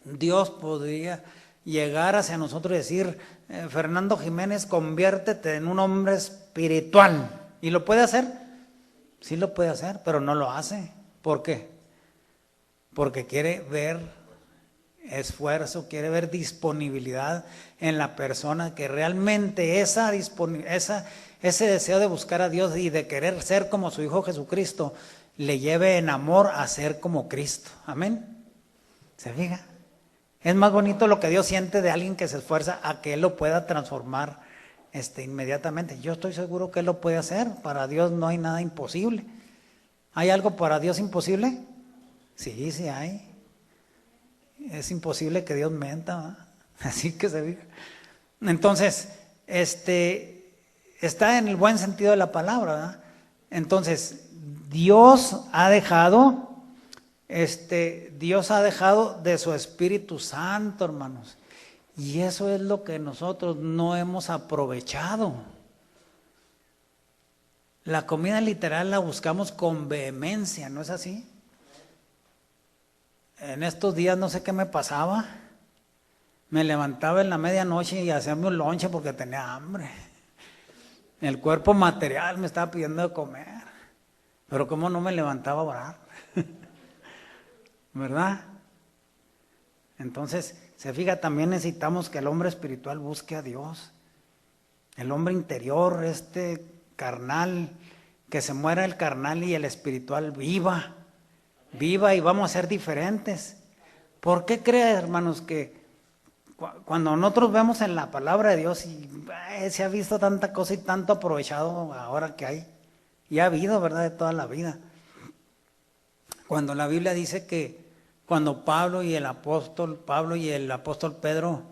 Dios podría llegar hacia nosotros y decir, Fernando Jiménez, conviértete en un hombre espiritual. ¿Y lo puede hacer? Sí lo puede hacer, pero no lo hace. ¿Por qué? Porque quiere ver esfuerzo, quiere ver disponibilidad en la persona, que realmente ese deseo de buscar a Dios y de querer ser como su Hijo Jesucristo le lleve en amor a ser como Cristo. Amén. ¿Se fija? Es más bonito lo que Dios siente de alguien que se esfuerza a que Él lo pueda transformar inmediatamente. Yo estoy seguro que Él lo puede hacer. Para Dios no hay nada imposible. ¿Hay algo para Dios imposible? Sí, sí hay. Es imposible que Dios mienta, ¿verdad? Así que se fija. Entonces, está en el buen sentido de la palabra, ¿verdad? Entonces, Dios ha dejado de su Espíritu Santo, hermanos. Y eso es lo que nosotros no hemos aprovechado. La comida literal la buscamos con vehemencia, ¿no es así? En estos días no sé qué me pasaba. Me levantaba en la medianoche y hacía un lonche porque tenía hambre. El cuerpo material me estaba pidiendo de comer. Pero cómo no me levantaba a orar. ¿verdad? Entonces, se fija, también necesitamos que el hombre espiritual busque a Dios. El hombre interior, carnal, que se muera el carnal y el espiritual viva y vamos a ser diferentes. ¿Por qué creen, hermanos, que cuando nosotros vemos en la palabra de Dios y se ha visto tanta cosa y tanto aprovechado ahora que hay, y ha habido, ¿verdad?, de toda la vida? Cuando la Biblia dice que cuando Pablo y el apóstol Pedro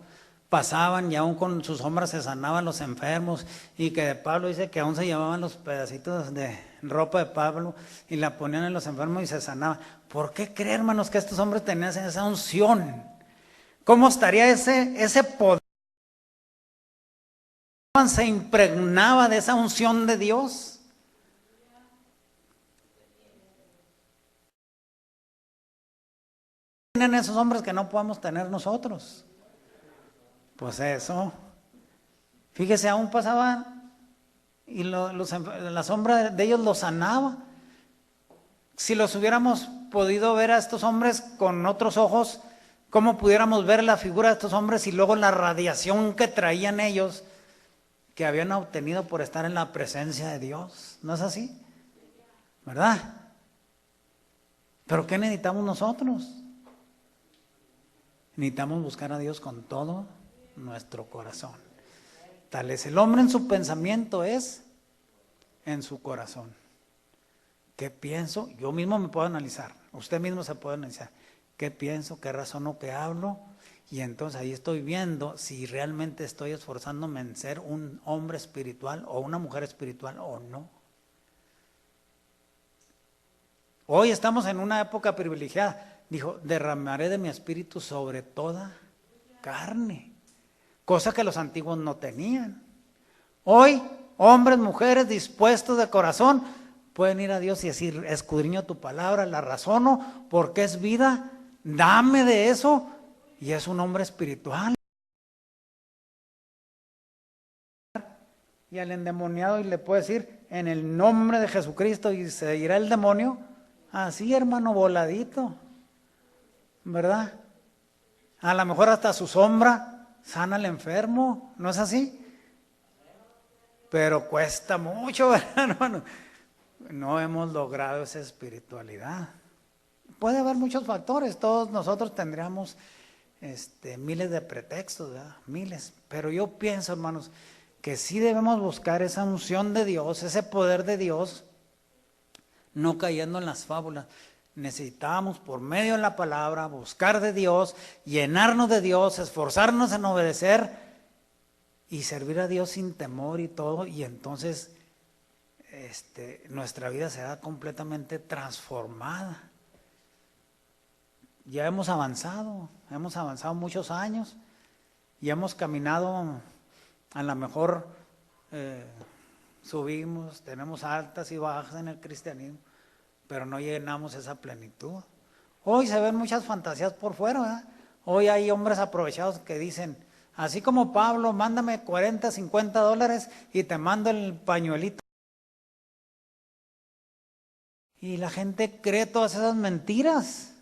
pasaban y aún con sus sombras se sanaban los enfermos, y que Pablo dice que aún se llevaban los pedacitos de ropa de Pablo y la ponían en los enfermos y se sanaban. ¿Por qué creen, hermanos, que estos hombres tenían esa unción? ¿Cómo estaría ese poder? Se impregnaba de esa unción de Dios. Tienen esos hombres que no podemos tener nosotros. Pues eso. Fíjese, aún pasaban y la sombra de ellos los sanaba. Si los hubiéramos podido ver a estos hombres con otros ojos, ¿cómo pudiéramos ver la figura de estos hombres y luego la radiación que traían ellos, que habían obtenido por estar en la presencia de Dios? ¿No es así? ¿Verdad? ¿Pero qué necesitamos nosotros? Necesitamos buscar a Dios con todo nuestro corazón. Tal es el hombre en su pensamiento, es en su corazón. ¿Qué pienso? Yo mismo me puedo analizar, usted mismo se puede analizar. ¿Qué pienso? ¿Qué razono? ¿Qué hablo? Y entonces ahí estoy viendo si realmente estoy esforzándome en ser un hombre espiritual o una mujer espiritual o no. Hoy estamos en una época privilegiada. Dijo, derramaré de mi espíritu sobre toda carne, cosa que los antiguos no tenían. Hoy, hombres, mujeres dispuestos de corazón, pueden ir a Dios y decir, escudriño tu palabra, la razono, porque es vida, dame de eso, y es un hombre espiritual. Y al endemoniado y le puede decir, en el nombre de Jesucristo, y se irá el demonio, así, hermano, voladito, ¿verdad? A lo mejor hasta su sombra sana al enfermo, ¿no es así? Pero cuesta mucho, ¿verdad, hermano? No hemos logrado esa espiritualidad. Puede haber muchos factores, todos nosotros tendríamos miles de pretextos, ¿verdad? Miles, pero yo pienso, hermanos, que sí debemos buscar esa unción de Dios, ese poder de Dios, no cayendo en las fábulas. Necesitamos por medio de la palabra buscar de Dios, llenarnos de Dios, esforzarnos en obedecer y servir a Dios sin temor y todo, y entonces nuestra vida será completamente transformada. Ya hemos avanzado muchos años y hemos caminado, a lo mejor subimos, tenemos altas y bajas en el cristianismo, pero no llenamos esa plenitud. Hoy se ven muchas fantasías por fuera, ¿verdad? Hoy hay hombres aprovechados que dicen, así como Pablo, mándame 40, 50 dólares y te mando el pañuelito. Y la gente cree todas esas mentiras,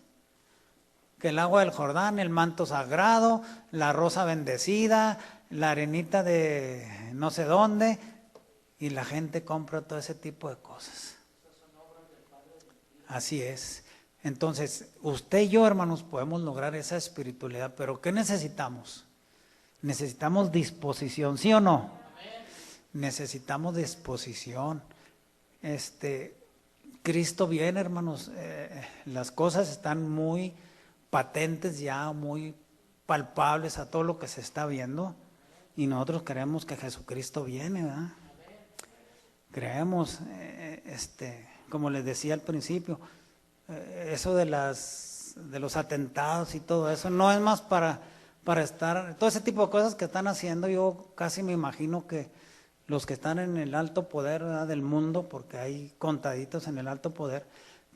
que el agua del Jordán, el manto sagrado, la rosa bendecida, la arenita de no sé dónde, y la gente compra todo ese tipo de cosas. Así es. Entonces, usted y yo, hermanos, podemos lograr esa espiritualidad, pero ¿qué necesitamos? Necesitamos disposición, ¿sí o no? Necesitamos disposición. Cristo viene, hermanos, las cosas están muy patentes ya, muy palpables a todo lo que se está viendo, y nosotros creemos que Jesucristo viene, ¿verdad? Creemos, como les decía al principio, eso de los atentados y todo eso, no es más para estar, todo ese tipo de cosas que están haciendo. Yo casi me imagino que los que están en el alto poder, ¿verdad?, del mundo, porque hay contaditos en el alto poder,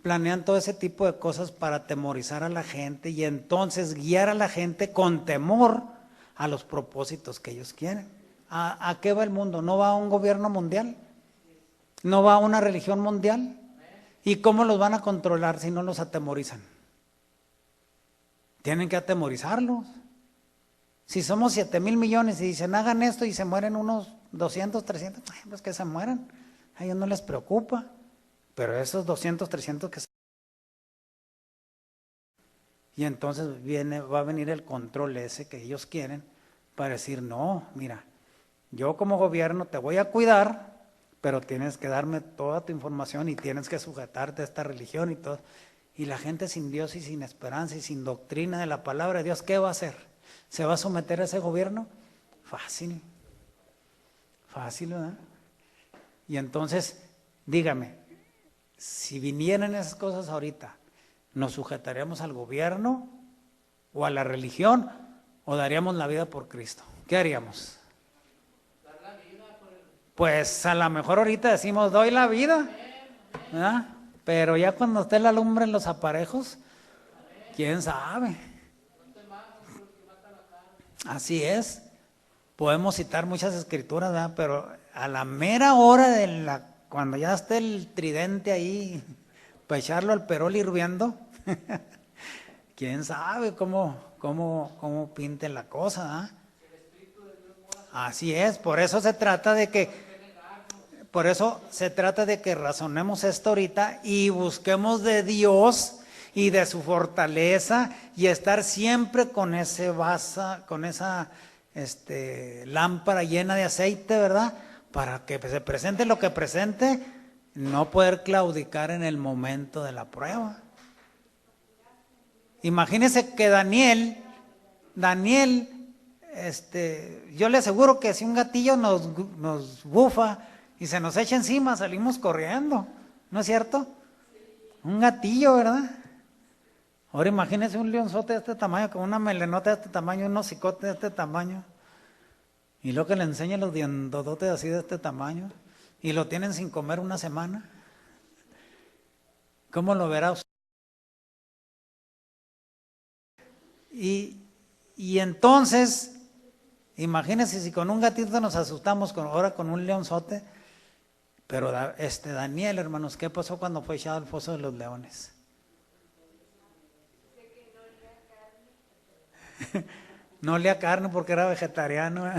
planean todo ese tipo de cosas para atemorizar a la gente y entonces guiar a la gente con temor a los propósitos que ellos quieren. ¿A qué va el mundo? ¿No va a un gobierno mundial? ¿No va a una religión mundial? ¿Y cómo los van a controlar si no los atemorizan? Tienen que atemorizarlos. Si somos 7,000 millones y dicen hagan esto y se mueren unos 200, 300, pues que se mueran. A ellos no les preocupa. Pero esos 200, 300 que se... Y entonces va a venir el control ese que ellos quieren para decir, no, mira, yo como gobierno te voy a cuidar, pero tienes que darme toda tu información y tienes que sujetarte a esta religión y todo. Y la gente sin Dios y sin esperanza y sin doctrina de la palabra de Dios, ¿qué va a hacer? ¿Se va a someter a ese gobierno? Fácil, ¿verdad? Y entonces, dígame, si vinieran esas cosas ahorita, ¿nos sujetaríamos al gobierno o a la religión o daríamos la vida por Cristo? ¿Qué haríamos? Pues a lo mejor ahorita decimos, doy la vida, ¿verdad? Pero ya cuando esté la lumbre en los aparejos, ¿quién sabe? Así es. Podemos citar muchas escrituras, ¿verdad? Pero a la mera hora cuando ya esté el tridente ahí, para echarlo al perol hirviendo, quién sabe cómo pinte la cosa, ¿eh? Así es, por eso se trata de que razonemos esto ahorita y busquemos de Dios y de su fortaleza y estar siempre con esa lámpara llena de aceite, ¿verdad? Para que se presente lo que presente, no poder claudicar en el momento de la prueba. Imagínese que Daniel, yo le aseguro que si un gatillo nos bufa y se nos echa encima, salimos corriendo, ¿no es cierto? Un gatillo, ¿verdad? Ahora imagínese un leonzote de este tamaño, con una melenota de este tamaño, un hocicote de este tamaño, y luego que le enseña los dientototes así de este tamaño, y lo tienen sin comer una semana. ¿Cómo lo verá usted? Y entonces, imagínense si con un gatito nos asustamos, ahora con un leonzote. Pero Daniel, hermanos, ¿qué pasó cuando fue echado al foso de los leones? No olía carne porque era vegetariano.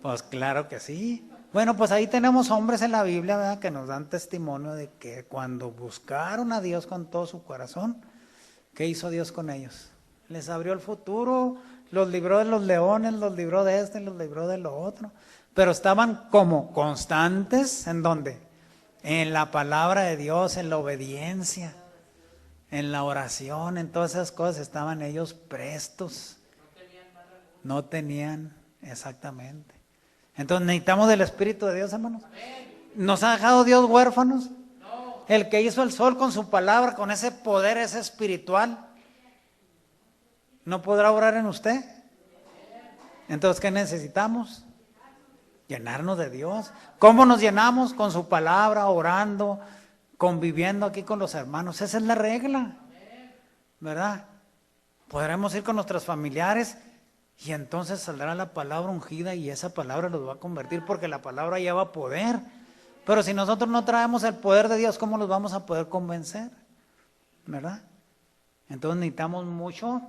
Pues claro que sí. Bueno, pues ahí tenemos hombres en la Biblia, ¿verdad?, que nos dan testimonio de que cuando buscaron a Dios con todo su corazón, ¿qué hizo Dios con ellos? Les abrió el futuro, los libró de los leones, los libró de los libró de lo otro. Pero estaban como constantes, ¿en dónde? En la palabra de Dios, en la obediencia, en la oración, en todas esas cosas estaban ellos prestos. No tenían, exactamente. Entonces necesitamos del Espíritu de Dios, hermanos. ¿Nos ha dejado Dios huérfanos? El que hizo el sol con su palabra, con ese poder, ese espiritual, ¿no podrá orar en usted? Entonces, ¿qué necesitamos? Llenarnos de Dios. ¿Cómo nos llenamos? Con su palabra, orando, conviviendo aquí con los hermanos. Esa es la regla, ¿verdad? Podremos ir con nuestros familiares y entonces saldrá la palabra ungida y esa palabra los va a convertir porque la palabra lleva poder. Pero si nosotros no traemos el poder de Dios, ¿cómo los vamos a poder convencer? ¿Verdad? Entonces necesitamos mucho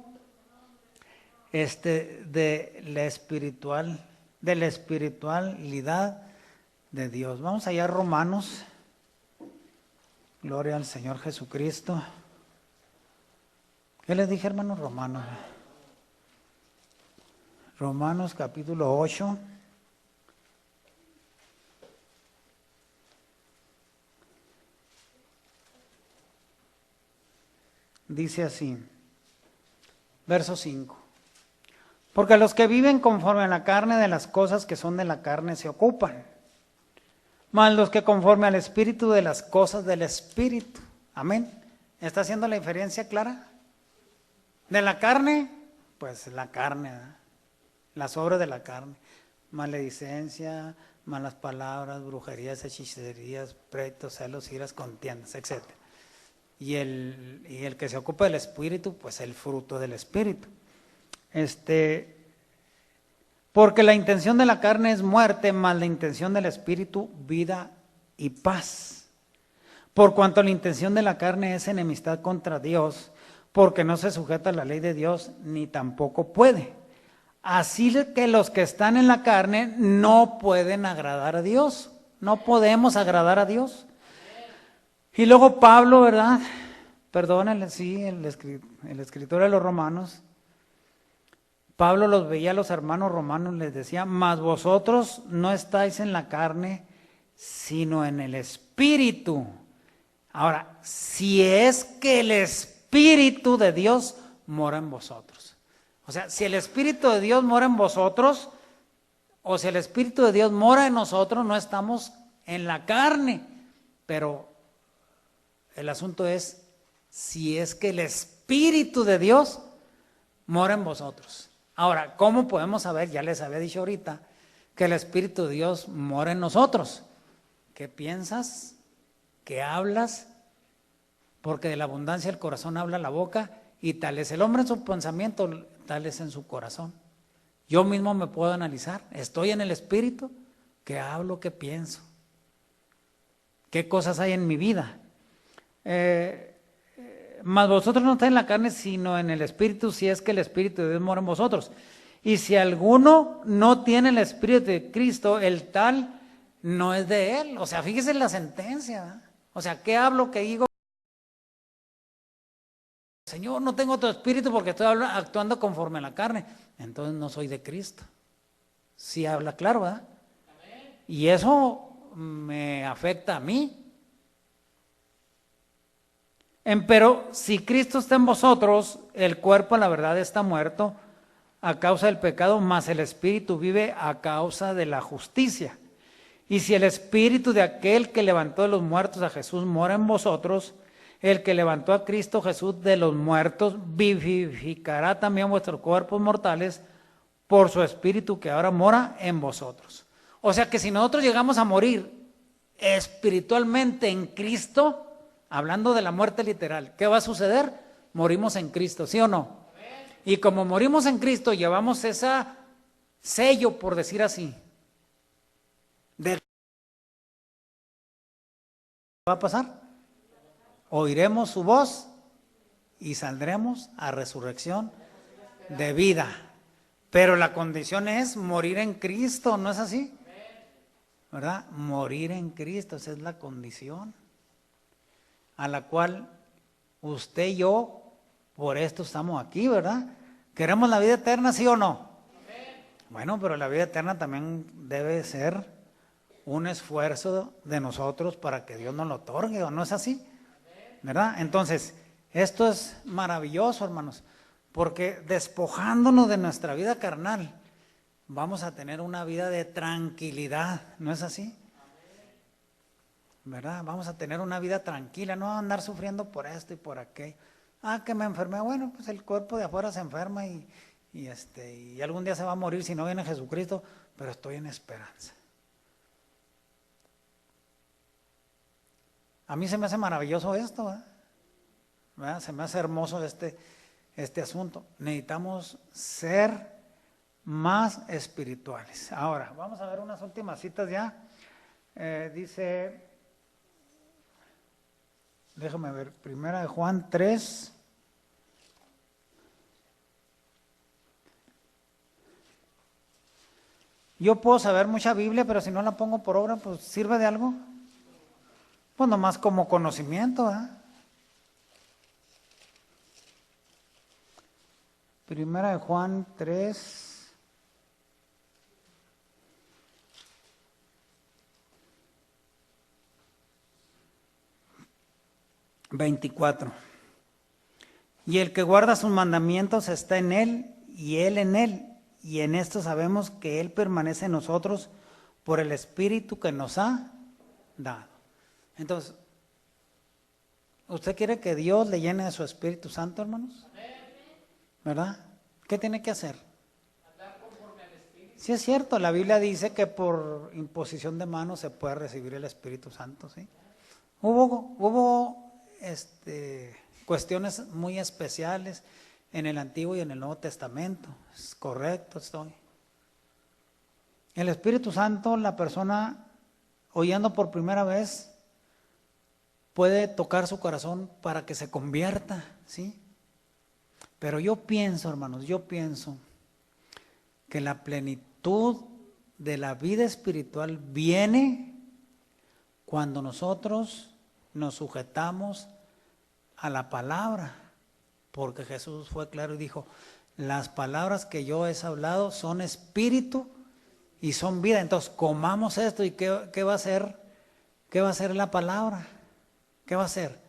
de la espiritualidad de Dios. Vamos allá a Romanos. Gloria al Señor Jesucristo. ¿Qué les dije, hermanos? Romanos capítulo 8. Dice así, verso 5. Porque los que viven conforme a la carne, de las cosas que son de la carne se ocupan, mas los que conforme al Espíritu, de las cosas del Espíritu. Amén. ¿Está haciendo la diferencia clara? De la carne, pues la carne, ¿verdad? Las obras de la carne, maledicencia, malas palabras, brujerías, hechicerías, pleitos, celos, iras, contiendas, etc. Y el que se ocupa del Espíritu, pues el fruto del Espíritu. Porque la intención de la carne es muerte, mas la intención del Espíritu, vida y paz. Por cuanto la intención de la carne es enemistad contra Dios, porque no se sujeta a la ley de Dios, ni tampoco puede. Así que los que están en la carne no pueden agradar a Dios, no podemos agradar a Dios. Y luego Pablo, ¿verdad? Perdónenle, sí, el escritor de los Romanos, Pablo los veía a los hermanos romanos, les decía, mas vosotros no estáis en la carne, sino en el Espíritu. Ahora, si es que el Espíritu de Dios mora en vosotros. O sea, si el Espíritu de Dios mora en vosotros, o si el Espíritu de Dios mora en nosotros, no estamos en la carne. Pero el asunto es, si es que el Espíritu de Dios mora en vosotros. Ahora, ¿cómo podemos saber? Ya les había dicho ahorita, que el Espíritu de Dios mora en nosotros. ¿Qué piensas? ¿Qué hablas? Porque de la abundancia del corazón habla la boca, y tal es el hombre en su pensamiento, tal es en su corazón. Yo mismo me puedo analizar, estoy en el Espíritu, ¿qué hablo, qué pienso? ¿Qué cosas hay en mi vida? Mas vosotros no estáis en la carne, sino en el Espíritu, si es que el Espíritu de Dios mora en vosotros. Y si alguno no tiene el Espíritu de Cristo, el tal no es de él. O sea, fíjese en la sentencia, ¿verdad? O sea, ¿qué hablo, qué digo? Señor, no tengo tu Espíritu porque estoy actuando conforme a la carne. Entonces no soy de Cristo. Sí habla claro, ¿verdad? Y eso me afecta a mí. Pero si Cristo está en vosotros, el cuerpo la verdad está muerto a causa del pecado, mas el Espíritu vive a causa de la justicia. Y si el Espíritu de aquel que levantó de los muertos a Jesús mora en vosotros, el que levantó a Cristo Jesús de los muertos vivificará también vuestros cuerpos mortales por su Espíritu que ahora mora en vosotros. O sea que si nosotros llegamos a morir espiritualmente en Cristo, hablando de la muerte literal, ¿qué va a suceder? Morimos en Cristo, ¿sí o no? Y como morimos en Cristo, llevamos ese sello, por decir así, de ¿qué va a pasar? Oiremos su voz y saldremos a resurrección de vida. Pero la condición es morir en Cristo, ¿no es así? ¿Verdad? Morir en Cristo, esa es la condición a la cual usted y yo, por esto estamos aquí, ¿verdad? ¿Queremos la vida eterna, sí o no? Bueno, pero la vida eterna también debe ser un esfuerzo de nosotros para que Dios nos lo otorgue, ¿o no es así? ¿Verdad? Entonces, esto es maravilloso, hermanos, porque despojándonos de nuestra vida carnal, vamos a tener una vida de tranquilidad, ¿no es así? ¿Verdad? Vamos a tener una vida tranquila, no andar sufriendo por esto y por aquello. Ah, que me enfermé, bueno, pues el cuerpo de afuera se enferma y algún día se va a morir si no viene Jesucristo, pero estoy en esperanza. A mí se me hace maravilloso esto, ¿verdad? Se me hace hermoso este asunto. Necesitamos ser más espirituales. Ahora, vamos a ver unas últimas citas ya. Dice, déjame ver, primera de Juan 3. Yo puedo saber mucha Biblia, pero si no la pongo por obra, pues ¿sirve de algo? Pues nomás como conocimiento, ¿eh? Primera de Juan 3. ...24... y el que guarda sus mandamientos está en él, y él en él, y en esto sabemos que él permanece en nosotros por el Espíritu que nos ha dado. Entonces, ¿usted quiere que Dios le llene de su Espíritu Santo, hermanos? ¿Verdad? ¿Qué tiene que hacer? Sí, es cierto, la Biblia dice que por imposición de manos se puede recibir el Espíritu Santo, ¿sí? Hubo cuestiones muy especiales en el Antiguo y en el Nuevo Testamento. Es correcto, estoy. El Espíritu Santo, la persona oyendo por primera vez, puede tocar su corazón para que se convierta, ¿sí? Pero yo pienso, hermanos, que la plenitud de la vida espiritual viene cuando nosotros nos sujetamos a la palabra, porque Jesús fue claro y dijo, las palabras que yo he hablado son espíritu y son vida. Entonces comamos esto y ¿qué va a hacer? ¿Qué va a hacer la palabra? ¿Qué va a hacer?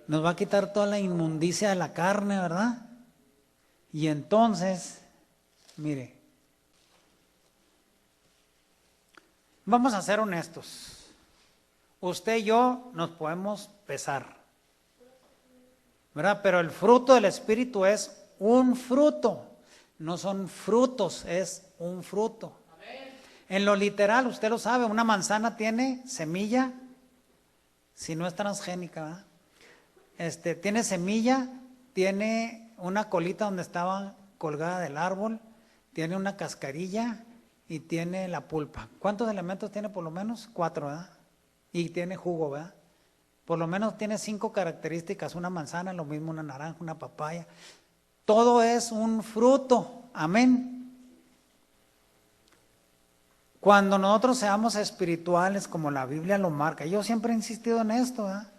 Nos va a quitar toda la inmundicia de la carne, ¿verdad? Y entonces, mire, vamos a ser honestos. Usted y yo nos podemos pesar, ¿verdad? Pero el fruto del Espíritu es un fruto, no son frutos, es un fruto. En lo literal, usted lo sabe, una manzana tiene semilla, si no es transgénica, ¿verdad? Tiene semilla, tiene una colita donde estaba colgada del árbol, tiene una cascarilla y tiene la pulpa. ¿Cuántos elementos tiene por lo menos? 4, ¿verdad? Y tiene jugo, ¿verdad? Por lo menos tiene 5 características, una manzana, lo mismo una naranja, una papaya. Todo es un fruto, amén. Cuando nosotros seamos espirituales, como la Biblia lo marca, yo siempre he insistido en esto, ¿verdad?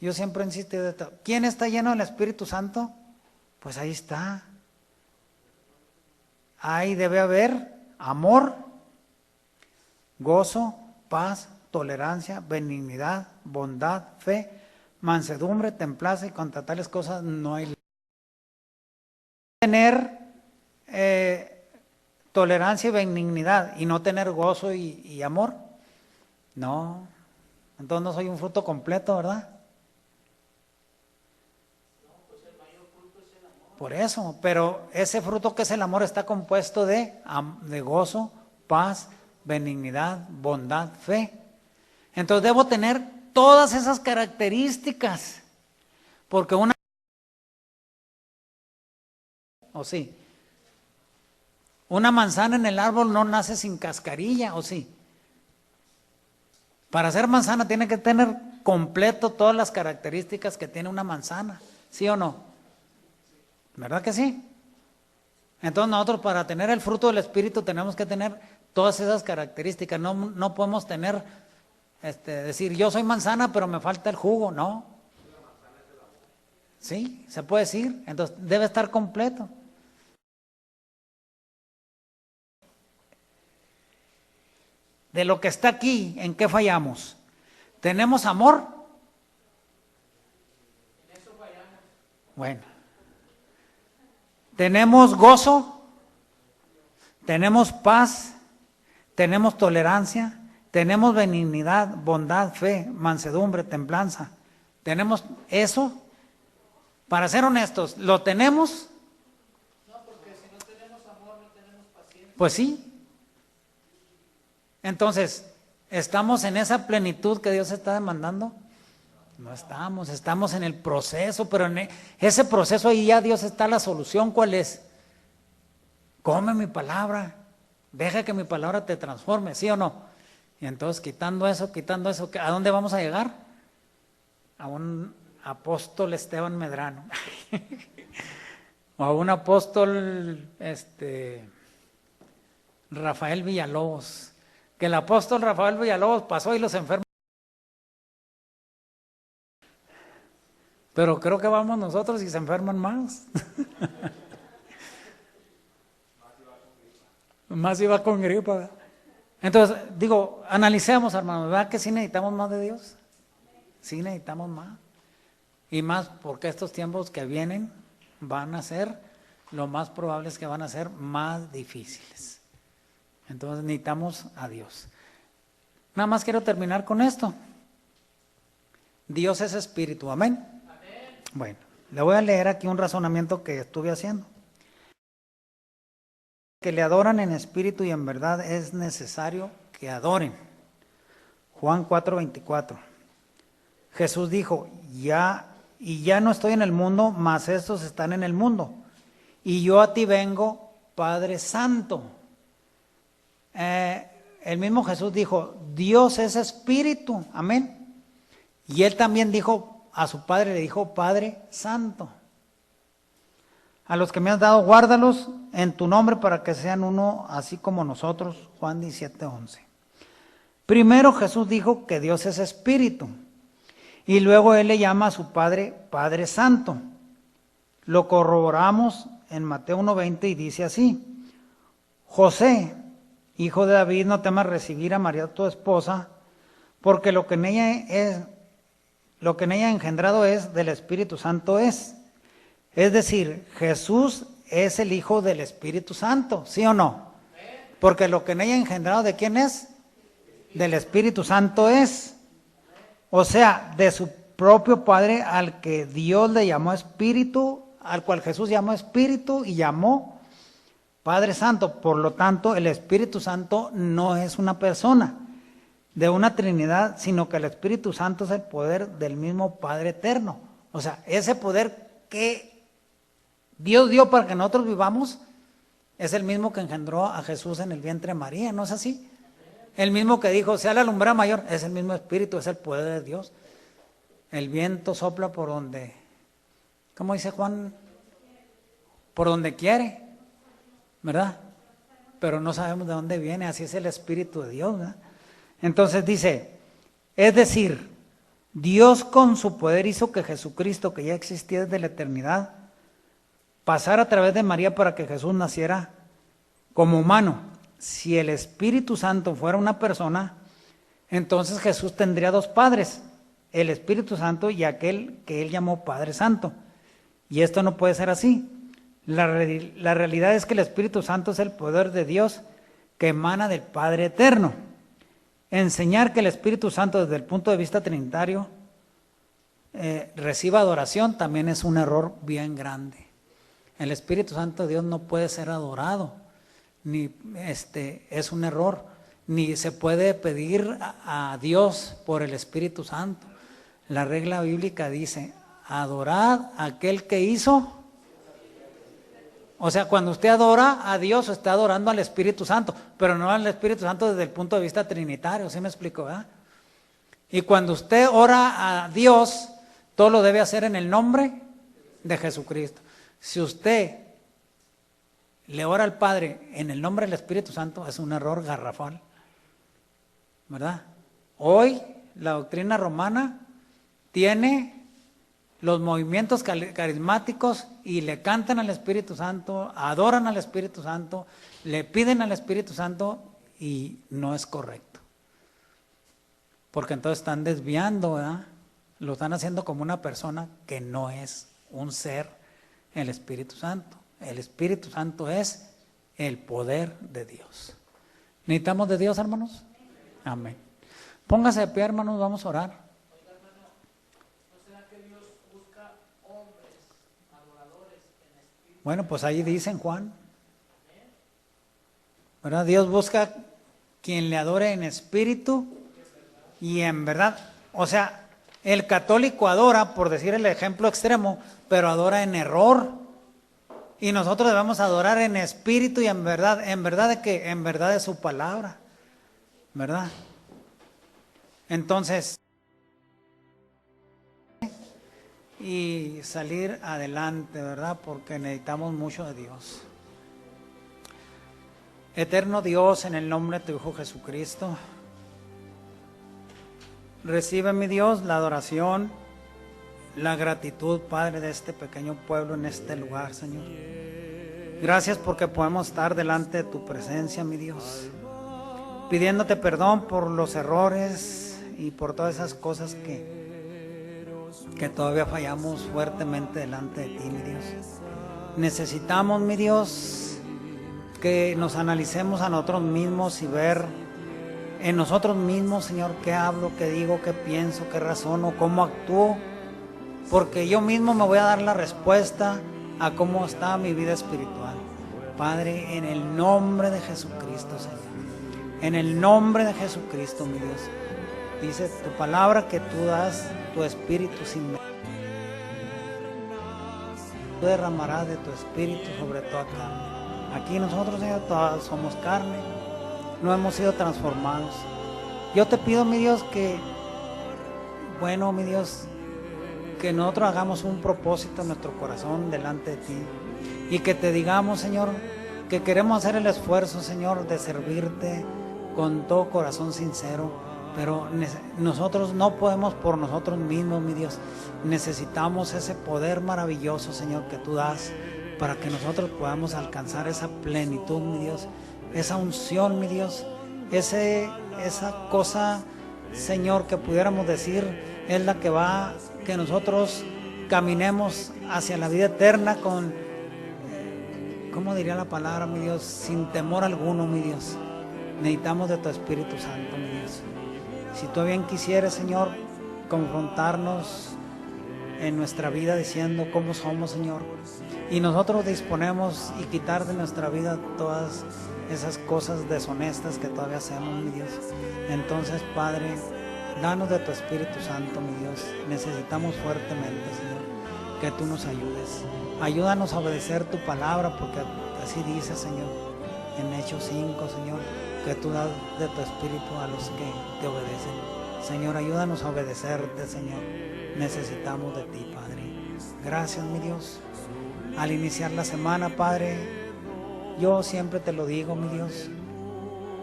Yo siempre he insistido en esto. ¿Quién está lleno del Espíritu Santo? Pues ahí está. Ahí debe haber amor, gozo, paz, tolerancia, benignidad, bondad, fe, mansedumbre, templanza, y contra tales cosas no hay. Tener tolerancia y benignidad y no tener gozo y amor, no, entonces no soy un fruto completo, ¿verdad? Por eso, pero ese fruto que es el amor está compuesto de gozo, paz, benignidad, bondad, fe. Entonces debo tener todas esas características, porque una manzana en el árbol no nace sin cascarilla, ¿o sí? Para ser manzana tiene que tener completo todas las características que tiene una manzana, ¿sí o no? ¿Verdad que sí? Entonces nosotros para tener el fruto del Espíritu tenemos que tener todas esas características. No podemos tener, decir yo soy manzana pero me falta el jugo, ¿no? Sí, se puede decir. Entonces debe estar completo. De lo que está aquí, ¿en qué fallamos? ¿Tenemos amor? En eso fallamos. Bueno. ¿Tenemos gozo? ¿Tenemos paz? ¿Tenemos tolerancia? ¿Tenemos benignidad, bondad, fe, mansedumbre, templanza? ¿Tenemos eso? Para ser honestos, ¿lo tenemos? No, porque si no tenemos amor, no tenemos paciencia. Pues sí. Entonces, ¿estamos en esa plenitud que Dios está demandando? No estamos en el proceso, pero en ese proceso ahí ya Dios está la solución. ¿Cuál es? Come mi palabra, deja que mi palabra te transforme, ¿sí o no? Y entonces quitando eso, ¿a dónde vamos a llegar? A un apóstol Esteban Medrano, o a un apóstol Rafael Villalobos, que el apóstol Rafael Villalobos pasó y los enfermos. Pero creo que vamos nosotros y se enferman más. Más iba con gripa. Entonces, digo, analicemos, hermanos, ¿verdad que sí necesitamos más de Dios? Sí necesitamos más. Y más porque estos tiempos que vienen van a ser, lo más probable es que van a ser más difíciles. Entonces necesitamos a Dios. Nada más quiero terminar con esto. Dios es espíritu, amén. Bueno, le voy a leer aquí un razonamiento que estuve haciendo. Que le adoran en espíritu y en verdad es necesario que adoren. Juan 4:24. Jesús dijo, ya no estoy en el mundo, mas estos están en el mundo. Y yo a ti vengo, Padre Santo. El mismo Jesús dijo, Dios es espíritu, amén. Y él también dijo a su padre, le dijo, Padre Santo. A los que me has dado, guárdalos en tu nombre para que sean uno, así como nosotros. Juan 17:11. Primero Jesús dijo que Dios es espíritu. Y luego él le llama a su Padre, Padre Santo. Lo corroboramos en Mateo 1:20 y dice así: José, hijo de David, no temas recibir a María tu esposa, porque lo que en ella engendrado es del Espíritu Santo es. Es decir, Jesús es el Hijo del Espíritu Santo, ¿sí o no? Porque lo que en ella engendrado, ¿de quién es? Del Espíritu Santo es. O sea, de su propio Padre, al que Dios le llamó Espíritu, al cual Jesús llamó Espíritu y llamó Padre Santo. Por lo tanto, el Espíritu Santo no es una persona de una Trinidad, sino que el Espíritu Santo es el poder del mismo Padre eterno. O sea, ese poder que Dios dio para que nosotros vivamos es el mismo que engendró a Jesús en el vientre de María, ¿no es así? El mismo que dijo, sea la lumbrera mayor, es el mismo Espíritu, es el poder de Dios. El viento sopla por donde, ¿cómo dice Juan? Por donde quiere, ¿verdad? Pero no sabemos de dónde viene, así es el Espíritu de Dios, ¿verdad? Entonces dice, es decir, Dios con su poder hizo que Jesucristo, que ya existía desde la eternidad, pasara a través de María para que Jesús naciera como humano. Si el Espíritu Santo fuera una persona, entonces Jesús tendría dos padres, el Espíritu Santo y aquel que él llamó Padre Santo. Y esto no puede ser así. La realidad es que el Espíritu Santo es el poder de Dios que emana del Padre Eterno. Enseñar que el Espíritu Santo desde el punto de vista trinitario reciba adoración también es un error bien grande. El Espíritu Santo de Dios no puede ser adorado, ni es un error, ni se puede pedir a Dios por el Espíritu Santo. La regla bíblica dice, adorad a aquel que hizo. O sea, cuando usted adora a Dios, está adorando al Espíritu Santo, pero no al Espíritu Santo desde el punto de vista trinitario, ¿sí me explico, verdad? Y cuando usted ora a Dios, todo lo debe hacer en el nombre de Jesucristo. Si usted le ora al Padre en el nombre del Espíritu Santo, es un error garrafal, ¿verdad? Hoy la doctrina romana tiene los movimientos carismáticos y le cantan al Espíritu Santo, adoran al Espíritu Santo, le piden al Espíritu Santo y no es correcto. Porque entonces están desviando, ¿verdad? Lo están haciendo como una persona que no es un ser, el Espíritu Santo. El Espíritu Santo es el poder de Dios. ¿Necesitamos de Dios, hermanos? Amén. Póngase de pie, hermanos, vamos a orar. Bueno, pues ahí dicen Juan, ¿verdad? Dios busca quien le adore en espíritu y en verdad. O sea, el católico adora, por decir el ejemplo extremo, pero adora en error. Y nosotros debemos adorar en espíritu y en verdad de que en verdad es su palabra, ¿verdad? Entonces, y salir adelante, ¿verdad? Porque necesitamos mucho de Dios. Eterno Dios, en el nombre de tu Hijo Jesucristo, recibe, mi Dios, la adoración, la gratitud, Padre, de este pequeño pueblo en este lugar, Señor. Gracias porque podemos estar delante de tu presencia, mi Dios, pidiéndote perdón por los errores y por todas esas cosas que todavía fallamos fuertemente delante de ti, mi Dios. Necesitamos, mi Dios, que nos analicemos a nosotros mismos y ver en nosotros mismos, Señor, qué hablo, qué digo, qué pienso, qué razono, cómo actúo, porque yo mismo me voy a dar la respuesta a cómo está mi vida espiritual. Padre, en el nombre de Jesucristo, Señor, en el nombre de Jesucristo, mi Dios, dice tu palabra que tú das tu espíritu sin medida. Tú derramarás de tu espíritu sobre toda carne. Aquí nosotros, Señor, todos somos carne, no hemos sido transformados. Yo te pido, mi Dios, bueno, mi Dios, que nosotros hagamos un propósito en nuestro corazón delante de ti y que te digamos, Señor, que queremos hacer el esfuerzo, Señor, de servirte con todo corazón sincero, pero nosotros no podemos por nosotros mismos, mi Dios. Necesitamos ese poder maravilloso, Señor, que tú das para que nosotros podamos alcanzar esa plenitud, mi Dios, esa unción, mi Dios, esa cosa, Señor, que pudiéramos decir es la que va, que nosotros caminemos hacia la vida eterna con, ¿cómo diría la palabra, mi Dios? Sin temor alguno, mi Dios. Necesitamos de tu Espíritu Santo, mi Dios. Si tú bien quisieras, Señor, confrontarnos en nuestra vida diciendo cómo somos, Señor, y nosotros disponemos y quitar de nuestra vida todas esas cosas deshonestas que todavía hacemos, mi Dios. Entonces, Padre, danos de tu Espíritu Santo, mi Dios. Necesitamos fuertemente, Señor, que tú nos ayudes. Ayúdanos a obedecer tu palabra, porque así dice, Señor, en Hechos 5, Señor, que tú das de tu Espíritu a los que te obedecen. Señor, ayúdanos a obedecerte, Señor. Necesitamos de ti, Padre. Gracias, mi Dios. Al iniciar la semana, Padre, yo siempre te lo digo, mi Dios.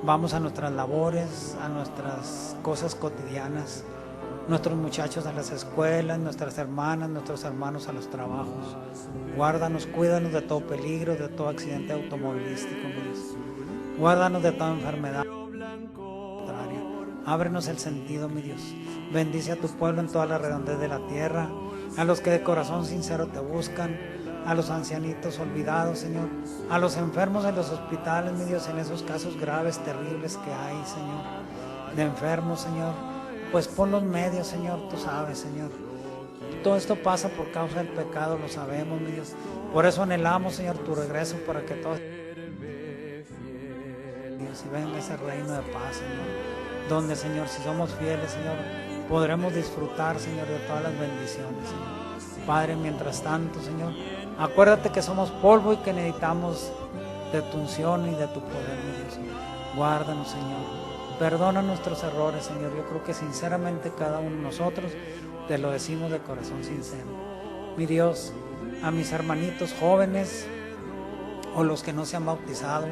Vamos a nuestras labores, a nuestras cosas cotidianas, nuestros muchachos a las escuelas, nuestras hermanas, nuestros hermanos a los trabajos. Guárdanos, cuídanos de todo peligro, de todo accidente automovilístico, mi Dios. Guárdanos de toda enfermedad. Ábrenos el sentido, mi Dios. Bendice a tu pueblo en toda la redondez de la tierra, a los que de corazón sincero te buscan, a los ancianitos olvidados, Señor, a los enfermos en los hospitales, mi Dios, en esos casos graves, terribles que hay, Señor, de enfermos, Señor. Pues pon los medios, Señor, tú sabes, Señor. Todo esto pasa por causa del pecado, lo sabemos, mi Dios. Por eso anhelamos, Señor, tu regreso para que todos, Dios, y venga ese reino de paz, Señor, donde, Señor, si somos fieles, Señor, podremos disfrutar, Señor, de todas las bendiciones, Señor. Padre, mientras tanto, Señor, acuérdate que somos polvo y que necesitamos de tu unción y de tu poder, mi Dios. Guárdanos, Señor. Perdona nuestros errores, Señor. Yo creo que sinceramente cada uno de nosotros te lo decimos de corazón sincero. Mi Dios, a mis hermanitos jóvenes o los que no se han bautizado,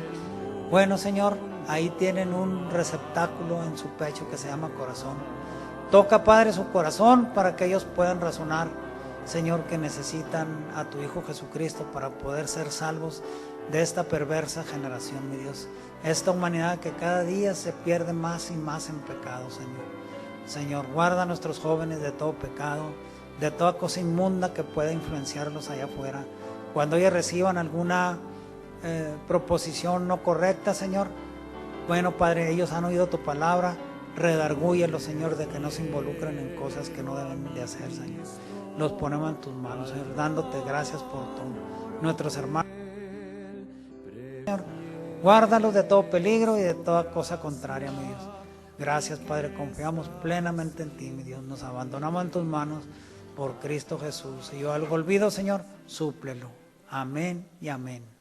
bueno, Señor, ahí tienen un receptáculo en su pecho que se llama corazón. Toca, Padre, su corazón para que ellos puedan razonar, Señor, que necesitan a tu Hijo Jesucristo para poder ser salvos de esta perversa generación, mi Dios. Esta humanidad que cada día se pierde más y más en pecado, Señor. Señor, guarda a nuestros jóvenes de todo pecado, de toda cosa inmunda que pueda influenciarlos allá afuera. Cuando ellos reciban alguna proposición no correcta, Señor, bueno, Padre, ellos han oído tu palabra, redargúyelos, Señor, de que no se involucren en cosas que no deben de hacer, Señor. Los ponemos en tus manos, Señor, dándote gracias por todo. Nuestros hermanos, Señor, guárdalos de todo peligro y de toda cosa contraria, mi Dios. Gracias, Padre, confiamos plenamente en ti, mi Dios. Nos abandonamos en tus manos por Cristo Jesús. Si yo algo olvido, Señor, súplelo. Amén y amén.